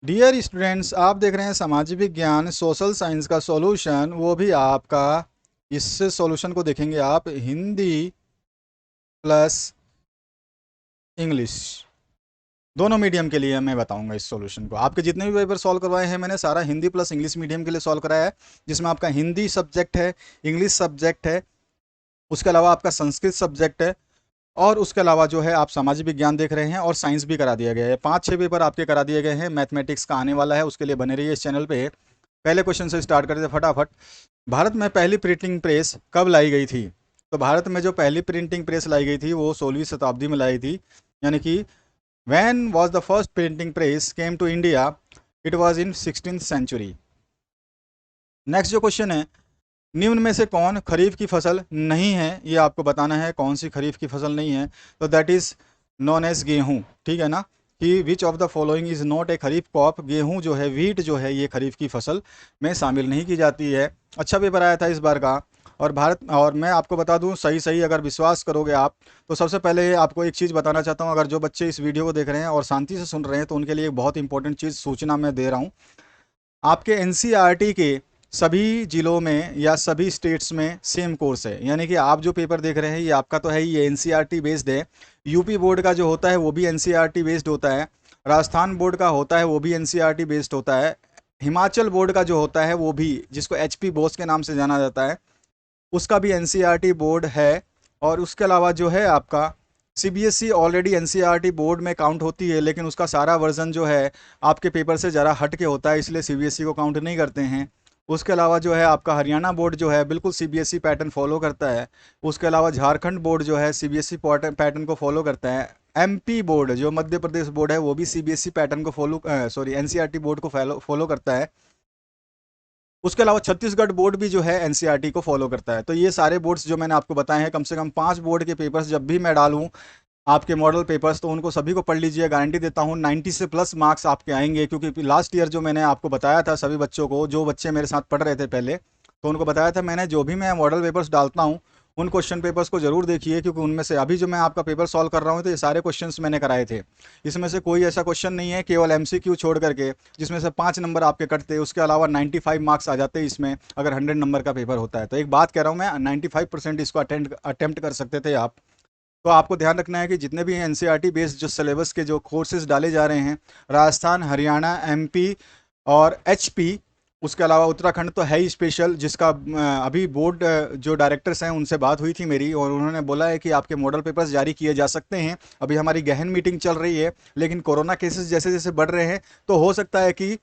Dear students, आप देख रहे हैं सामाजिक विज्ञान सोशल साइंस का सॉल्यूशन। वो भी आपका इस सॉल्यूशन को देखेंगे आप हिंदी प्लस इंग्लिश दोनों मीडियम के लिए मैं बताऊंगा इस सॉल्यूशन को। आपके जितने भी पेपर सॉल्व करवाए हैं मैंने सारा हिंदी प्लस इंग्लिश मीडियम के लिए सॉल्व कराया है, जिसमें आपका हिंदी सब्जेक्ट है, इंग्लिश सब्जेक्ट है, उसके अलावा आपका संस्कृत सब्जेक्ट है, और उसके अलावा जो है आप सामाजिक विज्ञान देख रहे हैं और साइंस भी करा दिया गया है। 5-6 पेपर आपके करा दिए गए हैं। मैथमेटिक्स का आने वाला है, उसके लिए बने रहिए इस चैनल पे। पहले क्वेश्चन से स्टार्ट करते हैं फटाफट। भारत में पहली प्रिंटिंग प्रेस कब लाई गई थी? तो भारत में जो पहली प्रिंटिंग प्रेस लाई गई थी वो 16वीं शताब्दी में लाई थी, यानी कि when was the first printing press came to India? It was in 16th century. Next जो क्वेश्चन है, निम्न में से कौन खरीफ की फसल नहीं है? ये आपको बताना है कौन सी खरीफ की फसल नहीं है। तो दैट इज नॉन एज गेहूं, ठीक है ना, कि which of the following is not a kharif crop. गेहूं जो है, वीट जो है, ये खरीफ की फसल में शामिल नहीं की जाती है। अच्छा पेपर आया था इस बार का। और मैं आपको बता दूं, सही सही अगर विश्वास करोगे आप, तो सबसे पहले आपको एक चीज़ बताना चाहता हूं। अगर जो बच्चे इस वीडियो को देख रहे हैं और शांति से सुन रहे हैं तो उनके लिए एक बहुत इंपॉर्टेंट चीज़ सूचना मैं दे रहा हूँ। आपके एनसीईआरटी के सभी जिलों में या सभी स्टेट्स में सेम कोर्स है, यानी कि आप जो पेपर देख रहे हैं ये आपका तो है ही, ये एनसीईआरटी बेस्ड है। यूपी बोर्ड का जो होता है वो भी एनसीईआरटी बेस्ड होता है, राजस्थान बोर्ड का होता है वो भी एनसीईआरटी बेस्ड होता है, हिमाचल बोर्ड का जो होता है वो भी, जिसको एचपी बोस के नाम से जाना जाता है, उसका भी एनसीईआरटी बोर्ड है। और उसके अलावा जो है आपका सीबीएसई ऑलरेडी एनसीईआरटी बोर्ड में काउंट होती है, लेकिन उसका सारा वर्जन जो है आपके पेपर से ज़रा हट के होता है, इसलिए सीबीएसई को काउंट नहीं करते हैं। उसके अलावा जो है आपका हरियाणा बोर्ड जो है बिल्कुल सीबीएसई पैटर्न फॉलो करता है। उसके अलावा झारखंड बोर्ड जो है सीबीएसई पैटर्न को फॉलो करता है। एमपी बोर्ड जो मध्य प्रदेश बोर्ड है वो भी सीबीएसई पैटर्न को एनसीईआरटी बोर्ड को फॉलो करता है। उसके अलावा छत्तीसगढ़ बोर्ड भी जो है एनसीईआरटी को फॉलो करता है। तो ये सारे बोर्ड्स जो मैंने आपको बताए हैं, कम से कम 5 बोर्ड के पेपर्स जब भी मैं डालूं आपके मॉडल पेपर्स, तो उनको सभी को पढ़ लीजिए। गारंटी देता हूँ 90 से प्लस मार्क्स आपके आएंगे, क्योंकि लास्ट ईयर जो मैंने आपको बताया था सभी बच्चों को, जो बच्चे मेरे साथ पढ़ रहे थे पहले, तो उनको बताया था मैंने, जो भी मैं मॉडल पेपर्स डालता हूँ उन क्वेश्चन पेपर्स को जरूर देखिए, क्योंकि उनमें से अभी जो मैं आपका पेपर सॉल्व कर रहा हूँ तो ये सारे क्वेश्चंस मैंने कराए थे। इसमें से कोई ऐसा क्वेश्चन नहीं है केवल एमसीक्यू छोड़ करके जिसमें से 5 नंबर आपके कटते, उसके अलावा 95 मार्क्स आ जाते इसमें, अगर 100 नंबर का पेपर होता है। तो एक बात कह रहा हूँ मैं, 95% इसको अटेम्प्ट कर सकते थे आप। तो आपको ध्यान रखना है कि जितने भी एनसीईआरटी बेस्ड जो सिलेबस के जो कोर्सेज डाले जा रहे हैं, राजस्थान, हरियाणा, एमपी और एचपी, उसके अलावा उत्तराखंड तो है ही स्पेशल, जिसका अभी बोर्ड जो डायरेक्टर्स हैं उनसे बात हुई थी मेरी, और उन्होंने बोला है कि आपके मॉडल पेपर्स जारी किए जा सकते हैं। अभी हमारी गहन मीटिंग चल रही है, लेकिन कोरोना केसेस जैसे जैसे बढ़ रहे हैं तो हो सकता है कि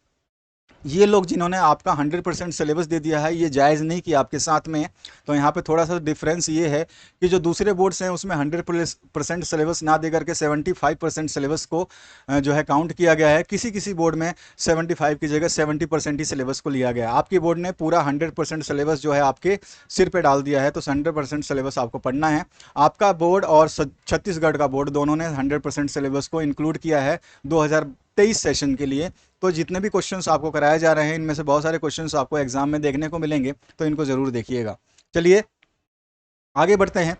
ये लोग जिन्होंने आपका 100% सिलेबस दे दिया है ये जायज़ नहीं किया आपके साथ में। तो यहाँ पे थोड़ा सा डिफरेंस ये है कि जो दूसरे बोर्ड्स हैं उसमें 100% सिलेबस ना दे करके 75% सिलेबस को जो है काउंट किया गया है। किसी किसी बोर्ड में 75 की जगह 70% ही सिलेबस को लिया गया है। आपके बोर्ड ने पूरा 100% सिलेबस जो है आपके सिर पे डाल दिया है, तो 100% सिलेबस आपको पढ़ना है। आपका बोर्ड और छत्तीसगढ़ का बोर्ड दोनों ने 100% सिलेबस को इंक्लूड किया है 2023 सेशन के लिए। तो जितने भी क्वेश्चंस आपको कराए जा रहे हैं इनमें से बहुत सारे क्वेश्चंस आपको एग्जाम में देखने को मिलेंगे, तो इनको जरूर देखिएगा। चलिए आगे बढ़ते हैं।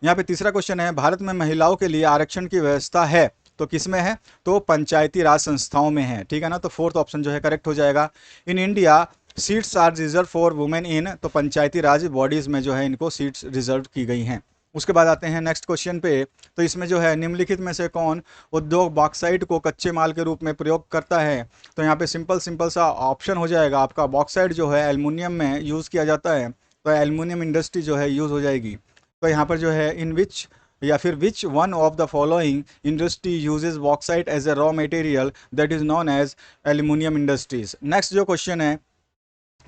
यहाँ पे तीसरा क्वेश्चन है, भारत में महिलाओं के लिए आरक्षण की व्यवस्था है तो किस में है? तो पंचायती राज संस्थाओं में है, ठीक है ना। तो फोर्थ ऑप्शन जो है करेक्ट हो जाएगा। In India seats are reserved for women in, तो पंचायती राज बॉडीज में जो है इनको सीट्स रिजर्व की गई हैं। उसके बाद आते हैं नेक्स्ट क्वेश्चन पे। तो इसमें जो है निम्नलिखित में से कौन उद्योग बॉक्साइट को कच्चे माल के रूप में प्रयोग करता है? तो यहाँ पे सिंपल सिंपल सा ऑप्शन हो जाएगा आपका, बॉक्साइट जो है एल्युमिनियम में यूज़ किया जाता है, तो एल्युमिनियम इंडस्ट्री जो है यूज़ हो जाएगी। तो यहाँ पर जो है इन विच या फिर which one of the following industry uses bauxite as a raw material that is known as aluminium industries. Next जो क्वेश्चन है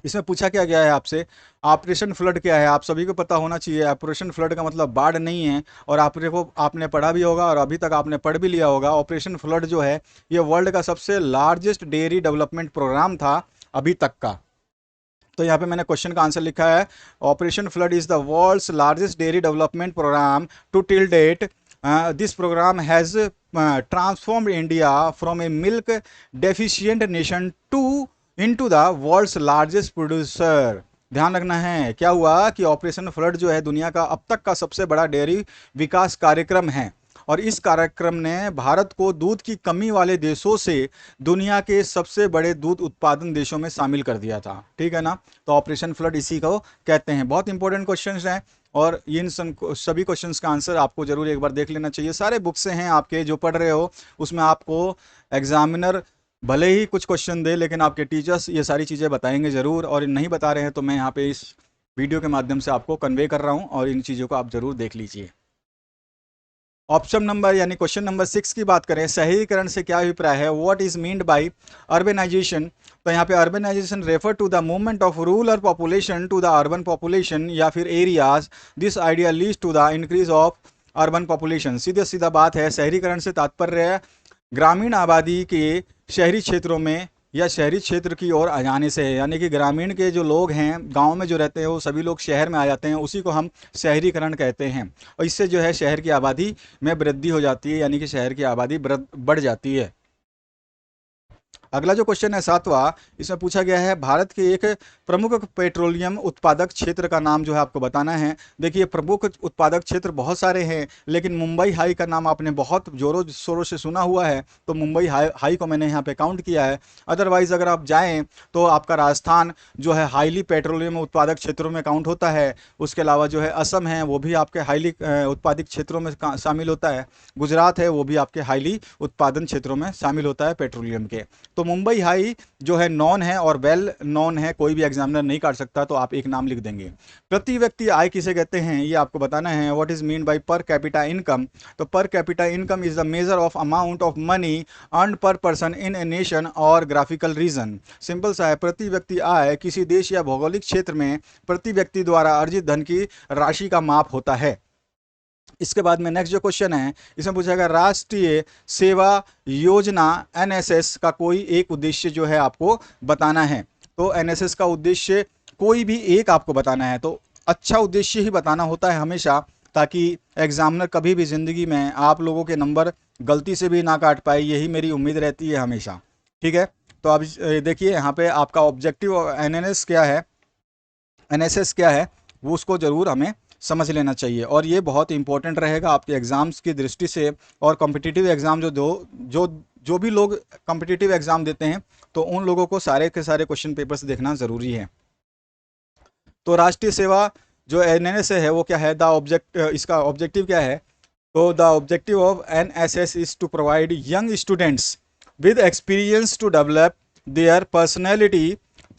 इसमें पूछा क्या गया है आपसे, ऑपरेशन फ्लड क्या है? आप सभी को पता होना चाहिए ऑपरेशन फ्लड का मतलब बाढ़ नहीं है, और आपने पढ़ा भी होगा और अभी तक आपने पढ़ भी लिया होगा। ऑपरेशन फ्लड जो है ये वर्ल्ड का सबसे लार्जेस्ट डेयरी डेवलपमेंट प्रोग्राम था अभी तक का। तो यहाँ पे मैंने क्वेश्चन का आंसर लिखा है, operation flood is the world's largest dairy development programme to till date. This programme has transformed India from a milk deficient nation to into the world's largest producer. ध्यान रखना है क्या हुआ कि ऑपरेशन फ्लड जो है दुनिया का अब तक का सबसे बड़ा डेयरी विकास कार्यक्रम है, और इस कार्यक्रम ने भारत को दूध की कमी वाले देशों से दुनिया के सबसे बड़े दूध उत्पादन देशों में शामिल कर दिया था। ठीक है ना। तो ऑपरेशन फ्लड इसी को कहते हैं। बहुत इंपॉर्टेंट क्वेश्चन हैं और इन सभी क्वेश्चंस का आंसर आपको जरूर एक बार देख लेना चाहिए। सारे बुक से हैं आपके जो पढ़ रहे हो, उसमें आपको एग्जामिनर भले ही कुछ क्वेश्चन दे लेकिन आपके टीचर्स ये सारी चीज़ें बताएंगे ज़रूर, और नहीं बता रहे हैं तो मैं यहाँ पे इस वीडियो के माध्यम से आपको कन्वे कर रहा हूँ और इन चीज़ों को आप ज़रूर देख लीजिए। ऑप्शन नंबर यानी क्वेश्चन नंबर 6 की बात करें, शहरीकरण से क्या अभिप्राय है, what is meant by urbanisation. तो यहाँ पे urbanisation refer to the movement of rural population to the urban population या फिर areas. This idea leads to the increase of urban population. सीधे सीधा बात है, शहरीकरण से तात्पर्य है ग्रामीण आबादी के शहरी क्षेत्रों में या शहरी क्षेत्र की ओर आ जाने से है। यानी कि ग्रामीण के जो लोग हैं, गांव में जो रहते हैं, वो सभी लोग शहर में आ जाते हैं, उसी को हम शहरीकरण कहते हैं। और इससे जो है शहर की आबादी में वृद्धि हो जाती है, यानी कि शहर की आबादी बढ़ जाती है। अगला जो क्वेश्चन है 7वां, इसमें पूछा गया है भारत के एक प्रमुख पेट्रोलियम उत्पादक क्षेत्र का नाम जो है आपको बताना है। देखिए प्रमुख उत्पादक क्षेत्र बहुत सारे हैं, लेकिन मुंबई हाई का नाम आपने बहुत जोरों शोरों से सुना हुआ है, तो मुंबई हाई को मैंने यहाँ पे काउंट किया है। अदरवाइज अगर आप जाएँ तो आपका राजस्थान जो है हाईली पेट्रोलियम उत्पादक क्षेत्रों में काउंट होता है। उसके अलावा जो है असम है, वो भी आपके हाईली उत्पादित क्षेत्रों में शामिल होता है। गुजरात है, वो भी आपके हाईली उत्पादन क्षेत्रों में शामिल होता है पेट्रोलियम के। तो मुंबई हाई जो है नॉन है और वेल नॉन है, कोई भी एग्जामिनर नहीं काट सकता, तो आप एक नाम लिख देंगे। प्रति व्यक्ति आय किसे कहते हैं, ये आपको बताना है। What is mean by per capita income. तो per capita income is the major of amount of money earn per person in a nation और ग्राफिकल रीजन। सिंपल सा है, प्रति व्यक्ति आय किसी देश या भौगोलिक क्षेत्र में प्रति व्यक्ति द्वारा अर्जित धन की राशि का माप होता है। इसके बाद में नेक्स्ट जो क्वेश्चन है, इसमें पूछा गया राष्ट्रीय सेवा योजना एनएसएस का कोई एक उद्देश्य जो है आपको बताना है। तो एनएसएस का उद्देश्य कोई भी एक आपको बताना है। तो अच्छा उद्देश्य ही बताना होता है हमेशा, ताकि एग्जामिनर कभी भी जिंदगी में आप लोगों के नंबर गलती से भी ना काट पाए, यही मेरी उम्मीद रहती है हमेशा। ठीक है। तो अब देखिए यहाँ पे आपका ऑब्जेक्टिव एनएनएस क्या है, एनएसएस क्या है, वो उसको जरूर हमें समझ लेना चाहिए, और ये बहुत इंपॉर्टेंट रहेगा आपके एग्जाम्स की दृष्टि से। और कॉम्पिटिटिव एग्जाम जो भी लोग कॉम्पिटिटिव एग्जाम देते हैं, तो उन लोगों को सारे के सारे क्वेश्चन पेपर्स देखना जरूरी है। तो राष्ट्रीय सेवा जो एनएनएस है वो क्या है, इसका ऑब्जेक्टिव क्या है। तो the objective of NSS is to provide young students with experience to develop their personality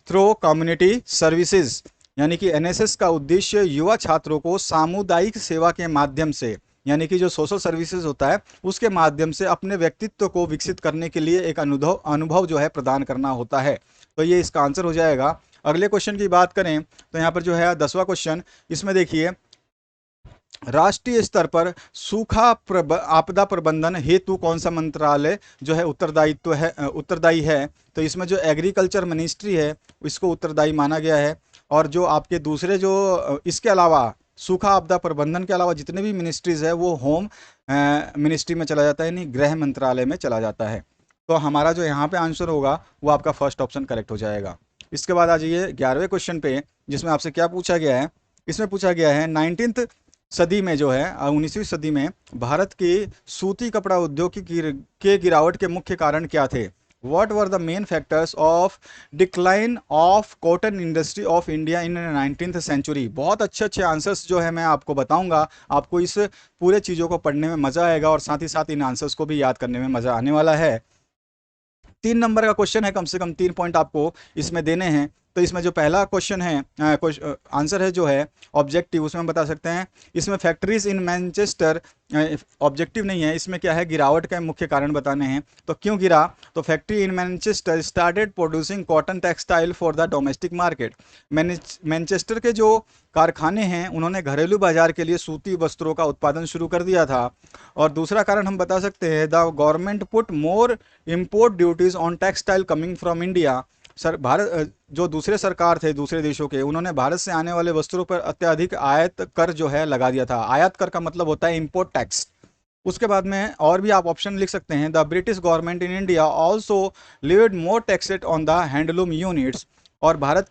through community services. यानी कि एनएसएस का उद्देश्य युवा छात्रों को सामुदायिक सेवा के माध्यम से, यानी कि जो सोशल सर्विसेज होता है उसके माध्यम से अपने व्यक्तित्व को विकसित करने के लिए एक अनुभव जो है प्रदान करना होता है। तो ये इसका आंसर हो जाएगा। अगले क्वेश्चन की बात करें तो यहाँ पर जो है 10वां क्वेश्चन, इसमें देखिए राष्ट्रीय स्तर पर सूखा आपदा प्रबंधन हेतु कौन सा मंत्रालय जो है उत्तरदायी है। तो इसमें जो एग्रीकल्चर मिनिस्ट्री है इसको उत्तरदायी माना गया है। और जो आपके दूसरे जो इसके अलावा सूखा आपदा प्रबंधन के अलावा जितने भी मिनिस्ट्रीज है वो होम मिनिस्ट्री में चला जाता है, यानी गृह मंत्रालय में चला जाता है। तो हमारा जो यहाँ पे आंसर होगा वो आपका फर्स्ट ऑप्शन करेक्ट हो जाएगा। इसके बाद आ जाइए 11वें क्वेश्चन पे, जिसमें आपसे क्या पूछा गया है। इसमें पूछा गया है 19th सदी में जो है 19वीं सदी में भारत के सूती कपड़ा उद्योग के गिरावट के मुख्य कारण क्या थे। What were the main factors of decline of cotton industry of India in 19th century। बहुत अच्छे अच्छे आंसर्स जो है मैं आपको बताऊंगा, आपको इस पूरे चीज़ों को पढ़ने में मज़ा आएगा और साथ ही साथ इन आंसर्स को भी याद करने में मज़ा आने वाला है। 3 नंबर का क्वेश्चन है, कम से कम 3 पॉइंट आपको इसमें देने हैं। तो इसमें जो पहला क्वेश्चन है आंसर है जो है ऑब्जेक्टिव, उसमें हम बता सकते हैं इसमें फैक्ट्रीज इन मैनचेस्टर, ऑब्जेक्टिव नहीं है, इसमें क्या है गिरावट का मुख्य कारण बताने हैं। तो क्यों गिरा, तो factory in Manchester started producing cotton textile for the domestic market. Manchester के जो कारखाने हैं उन्होंने घरेलू बाजार के लिए सूती वस्त्रों का उत्पादन शुरू कर दिया था। और दूसरा कारण हम बता सकते हैं the government put more import duties on textile coming from India. Bharat जो दूसरे सरकार थे दूसरे देशों के, उन्होंने भारत से आने वाले वस्त्रों पर अत्यधिक आयात कर जो है लगा दिया था। आयात कर का मतलब होता है इंपोर्ट टैक्स। उसके बाद में और भी आप ऑप्शन लिख सकते हैं the British government in India also levied more taxes on the handloom units. और भारत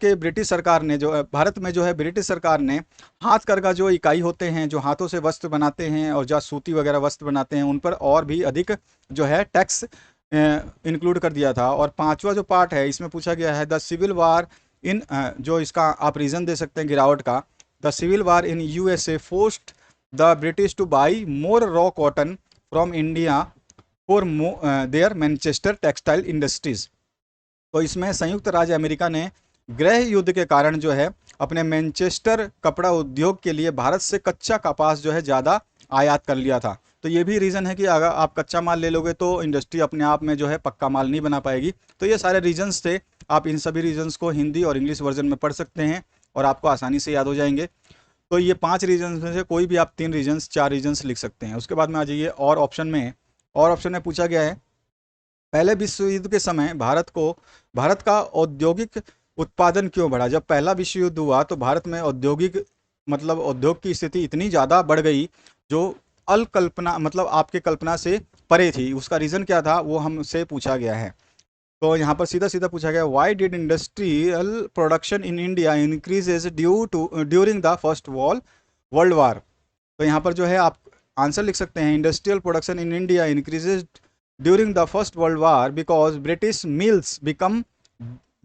में जो है ब्रिटिश सरकार ने हाथ करघा जो इकाई होते हैं, जो हाथों से वस्त्र बनाते हैं और जो सूती वगैरह वस्त्र बनाते हैं, उन पर और भी अधिक जो है टैक्स इंक्लूड कर दिया था। और पांचवा जो पार्ट है इसमें पूछा गया है द सिविल वार इन, जो इसका आप रीज़न दे सकते हैं गिरावट का, the civil war in USA forced the British to buy more raw cotton from India for their Manchester textile industries. तो इसमें संयुक्त राज्य अमेरिका ने गृह युद्ध के कारण जो है अपने मैनचेस्टर कपड़ा उद्योग के लिए भारत से कच्चा कपास जो है ज़्यादा आयात कर लिया था। तो ये भी रीज़न है कि अगर आप कच्चा माल ले लोगे तो इंडस्ट्री अपने आप में जो है पक्का माल नहीं बना पाएगी। तो ये सारे रीजंस थे। आप इन सभी रीजंस को हिंदी और इंग्लिश वर्जन में पढ़ सकते हैं और आपको आसानी से याद हो जाएंगे। तो ये 5 रीजंस में से कोई भी आप 3 रीजंस 4 रीजंस लिख सकते हैं। उसके बाद में आ जाइए और ऑप्शन में। और ऑप्शन में पूछा गया है पहले विश्व युद्ध के समय भारत का औद्योगिक उत्पादन क्यों बढ़ा। जब पहला विश्व युद्ध हुआ तो भारत में उद्योग की स्थिति इतनी ज़्यादा बढ़ गई जो अल्पकल्पना आपके कल्पना से परे थी। उसका रीज़न क्या था वो हमसे पूछा गया है। तो यहाँ पर सीधा सीधा पूछा गया why did industrial production in India increases during the first world war. तो यहाँ पर जो है आप आंसर लिख सकते हैं industrial production in India increases during the first world war because British mills become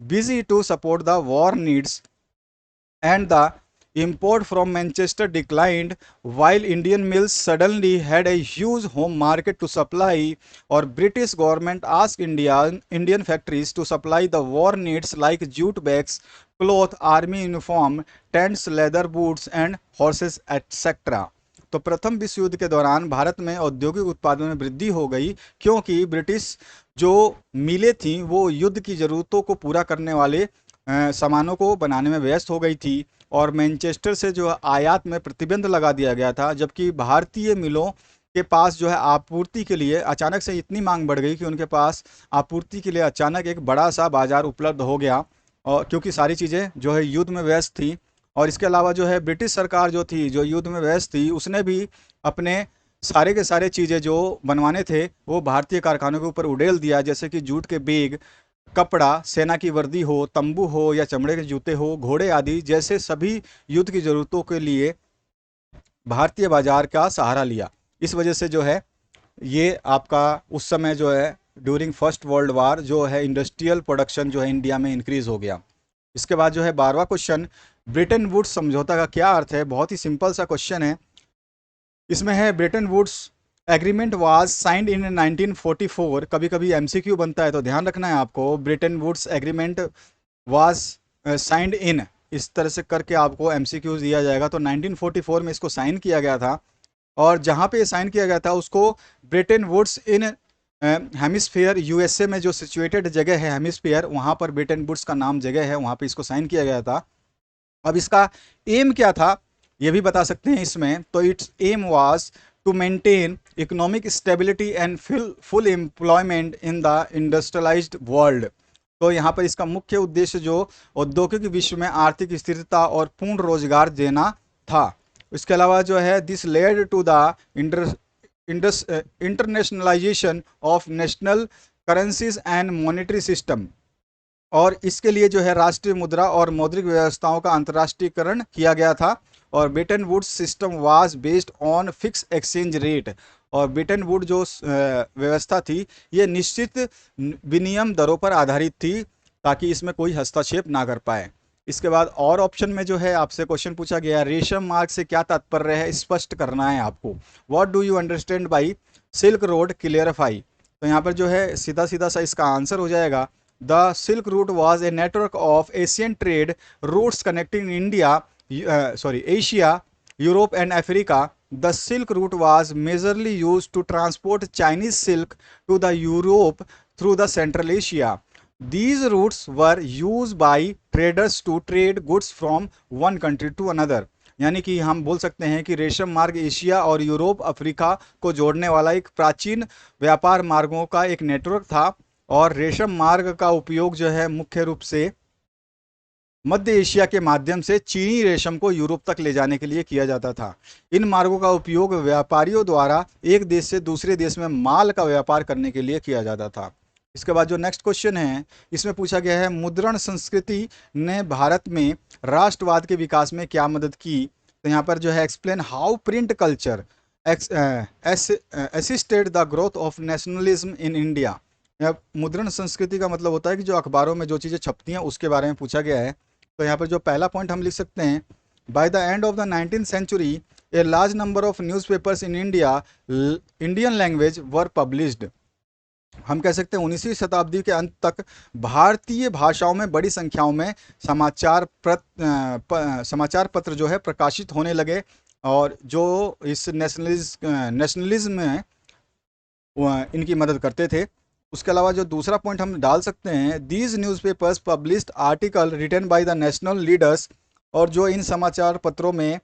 busy to support the war needs and the import from Manchester declined while Indian mills suddenly had a huge home market to supply, or British government asked Indian factories to supply the war needs like jute bags, cloth, army uniform, tents, leather boots and horses etc. तो प्रथम विश्व युद्ध के दौरान भारत में औद्योगिक उत्पादन में वृद्धि हो गई क्योंकि ब्रिटिश जो मिलें थीं वो युद्ध की ज़रूरतों को पूरा करने वाले सामानों को बनाने में व्यस्त हो गई थी और मैनचेस्टर से जो आयात में प्रतिबंध लगा दिया गया था। जबकि भारतीय मिलों के पास जो है आपूर्ति के लिए अचानक से इतनी मांग बढ़ गई कि उनके पास आपूर्ति के लिए अचानक एक बड़ा सा बाजार उपलब्ध हो गया, और क्योंकि सारी चीज़ें जो है युद्ध में व्यस्त थी। और इसके अलावा जो है ब्रिटिश सरकार जो थी जो युद्ध में व्यस्त थी उसने भी अपने सारे के सारे चीज़ें जो बनवाने थे वो भारतीय कारखानों के ऊपर उड़ेल दिया, जैसे कि जूट के बैग, कपड़ा, सेना की वर्दी हो, तंबू हो या चमड़े के जूते हो, घोड़े आदि जैसे सभी युद्ध की ज़रूरतों के लिए भारतीय बाजार का सहारा लिया। इस वजह से जो है ये आपका उस समय जो है ड्यूरिंग फर्स्ट वर्ल्ड वार जो है इंडस्ट्रियल प्रोडक्शन जो है इंडिया में इंक्रीज़ हो गया। इसके बाद जो है 12वां क्वेश्चन ब्रेटन वुड्स समझौता का क्या अर्थ है। बहुत ही सिंपल सा क्वेश्चन है। इसमें है Bretton Woods agreement was signed in 1944। कभी कभी एमसीक्यू बनता है तो ध्यान रखना है आपको। Bretton Woods agreement was signed in, इस तरह से करके आपको एमसीक्यू दिया जाएगा। तो 1944 में इसको साइन किया गया था और जहाँ पे साइन किया गया था उसको ब्रेटन वुड्स इन हेमिस्फीयर यूएसए में जो सिचुएटेड जगह है हेमिस्फीयर, वहाँ पर ब्रेटन वुड्स का नाम जगह है, वहाँ पे इसको साइन किया गया था। अब इसका एम क्या था ये भी बता सकते हैं इसमें। तो its aim was to maintain economic stability and full employment in the industrialised world. तो यहाँ पर इसका मुख्य उद्देश्य जो औद्योगिक विश्व में आर्थिक स्थिरता और पूर्ण रोजगार देना था। इसके अलावा जो है this led to the internationalisation of national currencies and monetary system, और इसके लिए जो है राष्ट्रीय मुद्रा और मौद्रिक व्यवस्थाओं का अंतर्राष्ट्रीयकरण किया गया था। और Bretton Woods system was based on fix exchange rate, और ब्रेटन वुड जो व्यवस्था थी ये निश्चित विनिमय दरों पर आधारित थी ताकि इसमें कोई हस्तक्षेप ना कर पाए। इसके बाद और ऑप्शन में जो है आपसे क्वेश्चन पूछा गया रेशम मार्ग से क्या तात्पर्य है, स्पष्ट करना है आपको। What do you understand by silk road, clarify. तो यहाँ पर जो है सीधा सीधा सा इसका आंसर हो जाएगा The Silk Route was a network of Asian trade routes connecting Asia, Europe and Africa. The Silk Route was majorly used to transport Chinese silk to the Europe through the Central Asia. These routes were used by traders to trade goods from one country to another. यानी कि हम बोल सकते हैं कि रेशम मार्ग Asia और यूरोप अफ्रीका को जोड़ने वाला एक प्राचीन व्यापार मार्गों का एक नेटवर्क था, और रेशम मार्ग का उपयोग जो है मुख्य रूप से मध्य एशिया के माध्यम से चीनी रेशम को यूरोप तक ले जाने के लिए किया जाता था। इन मार्गों का उपयोग व्यापारियों द्वारा एक देश से दूसरे देश में माल का व्यापार करने के लिए किया जाता था। इसके बाद जो नेक्स्ट क्वेश्चन है इसमें पूछा गया है मुद्रण संस्कृति ने भारत में राष्ट्रवाद के विकास में क्या मदद की। तो यहाँ पर जो है explain how print culture assisted the growth of nationalism in India. मुद्रण संस्कृति का मतलब होता है कि जो अखबारों में जो चीज़ें छपती हैं उसके बारे में पूछा गया है। तो यहाँ पर जो पहला पॉइंट हम लिख सकते हैं, by the end of the 19th century a large number of newspapers in India Indian language were published. हम कह सकते हैं 19वीं शताब्दी के अंत तक भारतीय भाषाओं में बड़ी संख्याओं में समाचार पत्र जो है प्रकाशित होने लगे, और जो इस नेशनलिज्म में इनकी मदद करते थे। उसके अलावा जो दूसरा पॉइंट हम डाल सकते हैं, these newspapers published article written by the national leaders. और जो इन समाचार पत्रों में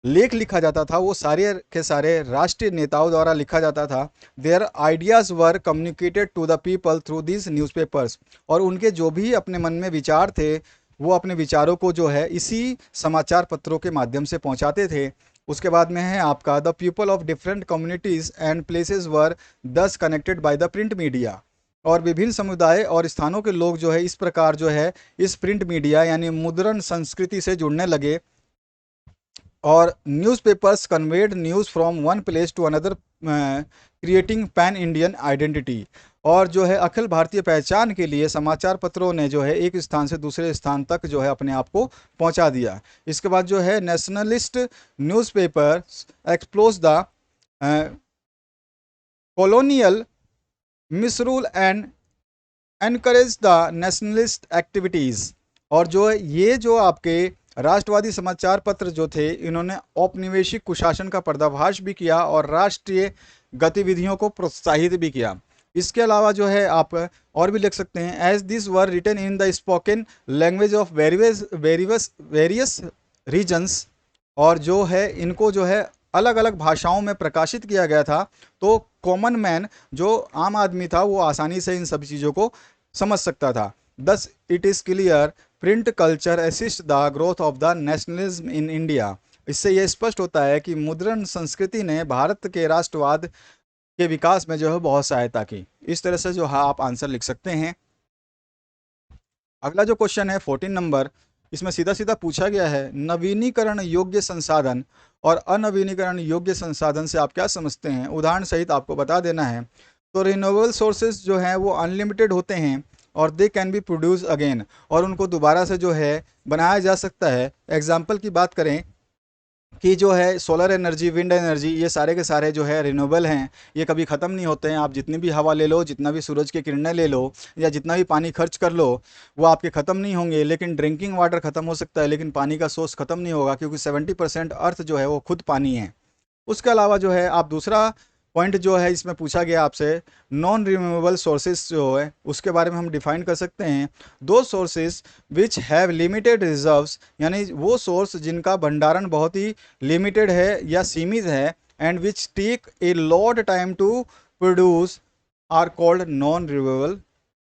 लेख लिखा जाता था वो सारे के सारे राष्ट्रीय नेताओं द्वारा लिखा जाता था। Their ideas were communicated to the people through this newspapers. और उनके जो भी अपने मन में विचार थे वो अपने विचारों को जो है इसी समाचार पत्रों के माध्यम से पहुंचाते थे। उसके बाद में है आपका the people of different communities and places were thus connected by the print media. और विभिन्न समुदाय और स्थानों के लोग जो है इस प्रकार जो है इस प्रिंट मीडिया यानी मुद्रण संस्कृति से जुड़ने लगे। और newspapers conveyed news from one place to another creating pan Indian identity. और जो है अखिल भारतीय पहचान के लिए समाचार पत्रों ने जो है एक स्थान से दूसरे स्थान तक जो है अपने आप को पहुंचा दिया। इसके बाद जो है nationalist newspaper exposed the colonial misrule and encourage the nationalist activities. और जो है ये जो आपके राष्ट्रवादी समाचार पत्र जो थे इन्होंने औपनिवेशिक कुशासन का पर्दाफाश भी किया और राष्ट्रीय गतिविधियों को प्रोत्साहित भी किया। इसके अलावा जो है आप और भी लिख सकते हैं, as this were written in the spoken language of various regions. और जो है इनको जो है अलग अलग भाषाओं में प्रकाशित किया गया था, तो कॉमन मैन जो आम आदमी था वो आसानी से इन सब चीज़ों को समझ सकता था। Thus it is clear print culture assist the growth of the nationalism in India. इससे यह स्पष्ट होता है कि मुद्रण संस्कृति ने भारत के राष्ट्रवाद के विकास में जो है बहुत सहायता की। इस तरह से जो है आप आंसर लिख सकते हैं। अगला जो क्वेश्चन है 14 नंबर, इसमें सीधा सीधा पूछा गया है नवीनीकरण योग्य संसाधन और अनवीनीकरण योग्य संसाधन से आप क्या समझते हैं, उदाहरण सहित आपको बता देना है। तो रिन्यूएबल सोर्सेज जो हैं वो अनलिमिटेड होते हैं और they can be produce again, और उनको दोबारा से जो है बनाया जा सकता है। एग्जाम्पल की बात करें कि जो है सोलर एनर्जी, विंड एनर्जी, ये सारे के सारे जो है रिन्यूएबल हैं, ये कभी ख़त्म नहीं होते हैं। आप जितनी भी हवा ले लो, जितना भी सूरज की किरणें ले लो, या जितना भी पानी खर्च कर लो, वो आपके ख़त्म नहीं होंगे। लेकिन ड्रिंकिंग वाटर ख़त्म हो सकता है, लेकिन पानी का सोर्स ख़त्म नहीं होगा, क्योंकि 70% अर्थ जो है वो खुद पानी है। उसके अलावा जो है आप दूसरा पॉइंट जो है इसमें पूछा गया आपसे, नॉन रिन्यूएबल सोर्सेज जो है उसके बारे में हम डिफाइन कर सकते हैं, दो sources which have limited reserves, यानी वो सोर्स जिनका भंडारण बहुत ही लिमिटेड है या सीमित है, and which take a lot time to produce are called non renewable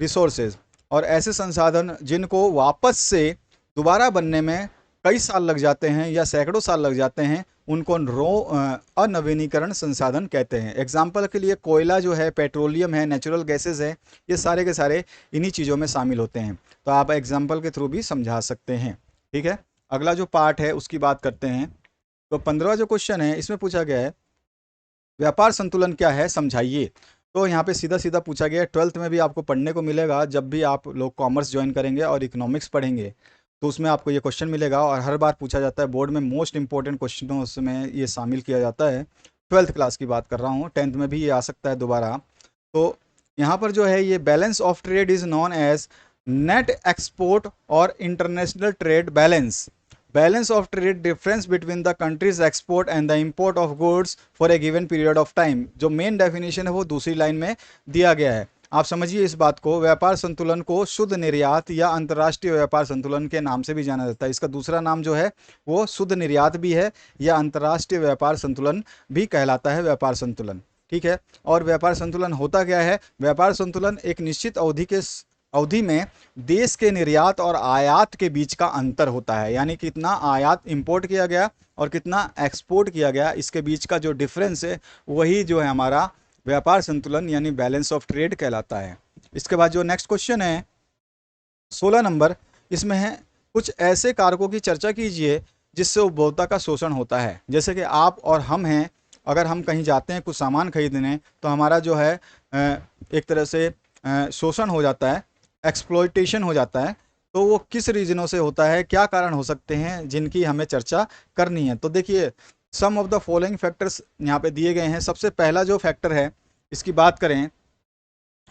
resources. और ऐसे संसाधन जिनको वापस से दोबारा बनने में कई साल लग जाते हैं या सैकड़ों साल लग जाते हैं, उनको अनवीनीकरण संसाधन कहते हैं। एग्जाम्पल के लिए कोयला जो है, पेट्रोलियम है, नेचुरल गैसेस है, ये सारे के सारे इन्हीं चीज़ों में शामिल होते हैं। तो आप एग्जाम्पल के थ्रू भी समझा सकते हैं। ठीक है, अगला जो पार्ट है उसकी बात करते हैं। तो 15वां जो क्वेश्चन है इसमें पूछा गया है व्यापार संतुलन क्या है, समझाइए। तो यहाँ पे सीधा सीधा पूछा गया है, 12th में भी आपको पढ़ने को मिलेगा। जब भी आप लोग कॉमर्स ज्वाइन करेंगे और इकोनॉमिक्स पढ़ेंगे तो उसमें आपको ये क्वेश्चन मिलेगा, और हर बार पूछा जाता है बोर्ड में। मोस्ट इंपॉर्टेंट क्वेश्चनों में ये शामिल किया जाता है। 12th क्लास की बात कर रहा हूँ, 10th में भी ये आ सकता है दोबारा। तो यहाँ पर जो है ये balance of trade is known as net export और international trade balance. Balance of trade difference between the country's export and the import of goods for a given period of time. जो मेन डेफिनेशन है वो दूसरी line में दिया गया है। आप समझिए इस बात को, व्यापार संतुलन को शुद्ध निर्यात या अंतर्राष्ट्रीय व्यापार संतुलन के नाम से भी जाना जाता है। इसका दूसरा नाम जो है वो शुद्ध निर्यात भी है या अंतर्राष्ट्रीय व्यापार संतुलन भी कहलाता है, व्यापार संतुलन। ठीक है, और व्यापार संतुलन होता क्या है? व्यापार संतुलन एक निश्चित अवधि में देश के निर्यात और आयात के बीच का अंतर होता है, यानी कितना आयात इंपोर्ट किया गया और कितना एक्सपोर्ट किया गया, इसके बीच का जो डिफरेंस है वही जो है हमारा व्यापार संतुलन यानी बैलेंस ऑफ ट्रेड कहलाता है। इसके बाद जो नेक्स्ट क्वेश्चन है 16 नंबर, इसमें है कुछ ऐसे कारकों की चर्चा कीजिए जिससे उपभोक्ता का शोषण होता है। जैसे कि आप और हम हैं, अगर हम कहीं जाते हैं कुछ सामान खरीदने तो हमारा जो है एक तरह से शोषण हो जाता है, एक्सप्लॉयटेशन हो जाता है। तो वो किस रीजनों से होता है, क्या कारण हो सकते हैं जिनकी हमें चर्चा करनी है। तो देखिए सम ऑफ द फॉलोइंग फैक्टर्स यहाँ पे दिए गए हैं। सबसे पहला जो फैक्टर है इसकी बात करें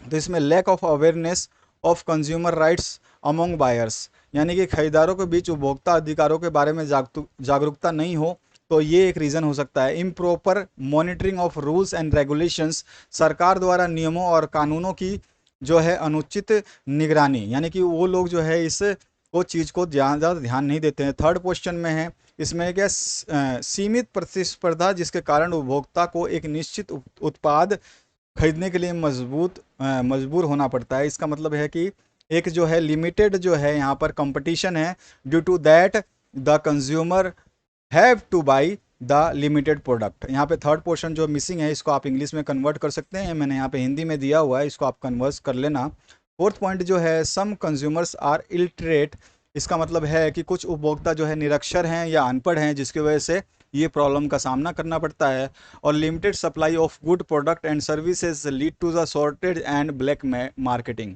तो इसमें lack of awareness of consumer rights among buyers, यानी कि खरीदारों के बीच उपभोक्ता अधिकारों के बारे में जागरूकता नहीं हो, तो ये एक रीज़न हो सकता है। Improper monitoring of rules and regulations, सरकार द्वारा नियमों और कानूनों की जो है अनुचित निगरानी, यानी कि वो लोग जो है इस वो चीज़ को ज़्यादा ध्यान नहीं देते हैं। थर्ड क्वेश्चन में है इसमें क्या सीमित प्रतिस्पर्धा जिसके कारण उपभोक्ता को एक निश्चित उत्पाद खरीदने के लिए मजबूर होना पड़ता है। इसका मतलब है कि एक जो है लिमिटेड जो है यहाँ पर कंपटीशन है, due to that the consumer have to buy the limited product. यहाँ पे थर्ड पोर्शन जो मिसिंग है इसको आप इंग्लिश में कन्वर्ट कर सकते हैं, मैंने यहाँ पे हिंदी में दिया हुआ है, इसको आप कन्वर्ट कर लेना। फोर्थ पॉइंट जो है सम कंज्यूमर्स आर इलिटरेट, इसका मतलब है कि कुछ उपभोक्ता जो है निरक्षर हैं या अनपढ़ हैं जिसकी वजह से ये प्रॉब्लम का सामना करना पड़ता है। और limited supply of good product and services lead to the shortage and black marketing,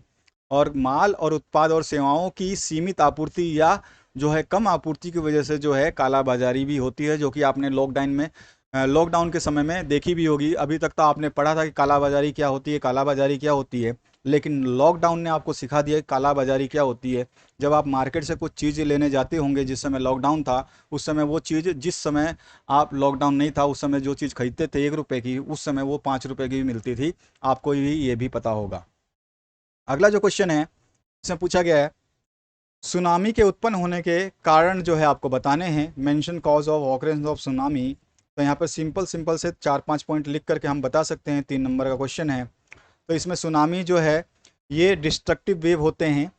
और माल और उत्पाद और सेवाओं की सीमित आपूर्ति या जो है कम आपूर्ति की वजह से जो है कालाबाजारी भी होती है, जो कि आपने लॉकडाउन के समय में देखी भी होगी। अभी तक तो आपने पढ़ा था कि कालाबाजारी क्या होती है, कालाबाजारी क्या होती है, लेकिन लॉकडाउन ने आपको सिखा दिया कि कालाबाजारी क्या होती है। जब आप मार्केट से कुछ चीज़ लेने जाते होंगे, जिस समय लॉकडाउन था उस समय वो चीज़, जिस समय आप लॉकडाउन नहीं था उस समय जो चीज़ खरीदते थे 1 रुपये की, उस समय वो 5 रुपये की भी मिलती थी, आपको भी ये भी पता होगा। अगला जो क्वेश्चन है इसमें पूछा गया है सुनामी के उत्पन्न होने के कारण जो है आपको बताने हैं। Mention cause of occurrence of tsunami, तो यहाँ पर सिंपल से 4-5 पॉइंट लिख करके हम बता सकते हैं। 3 नंबर का क्वेश्चन है। तो इसमें सुनामी जो है ये डिस्ट्रक्टिव वेव होते हैं।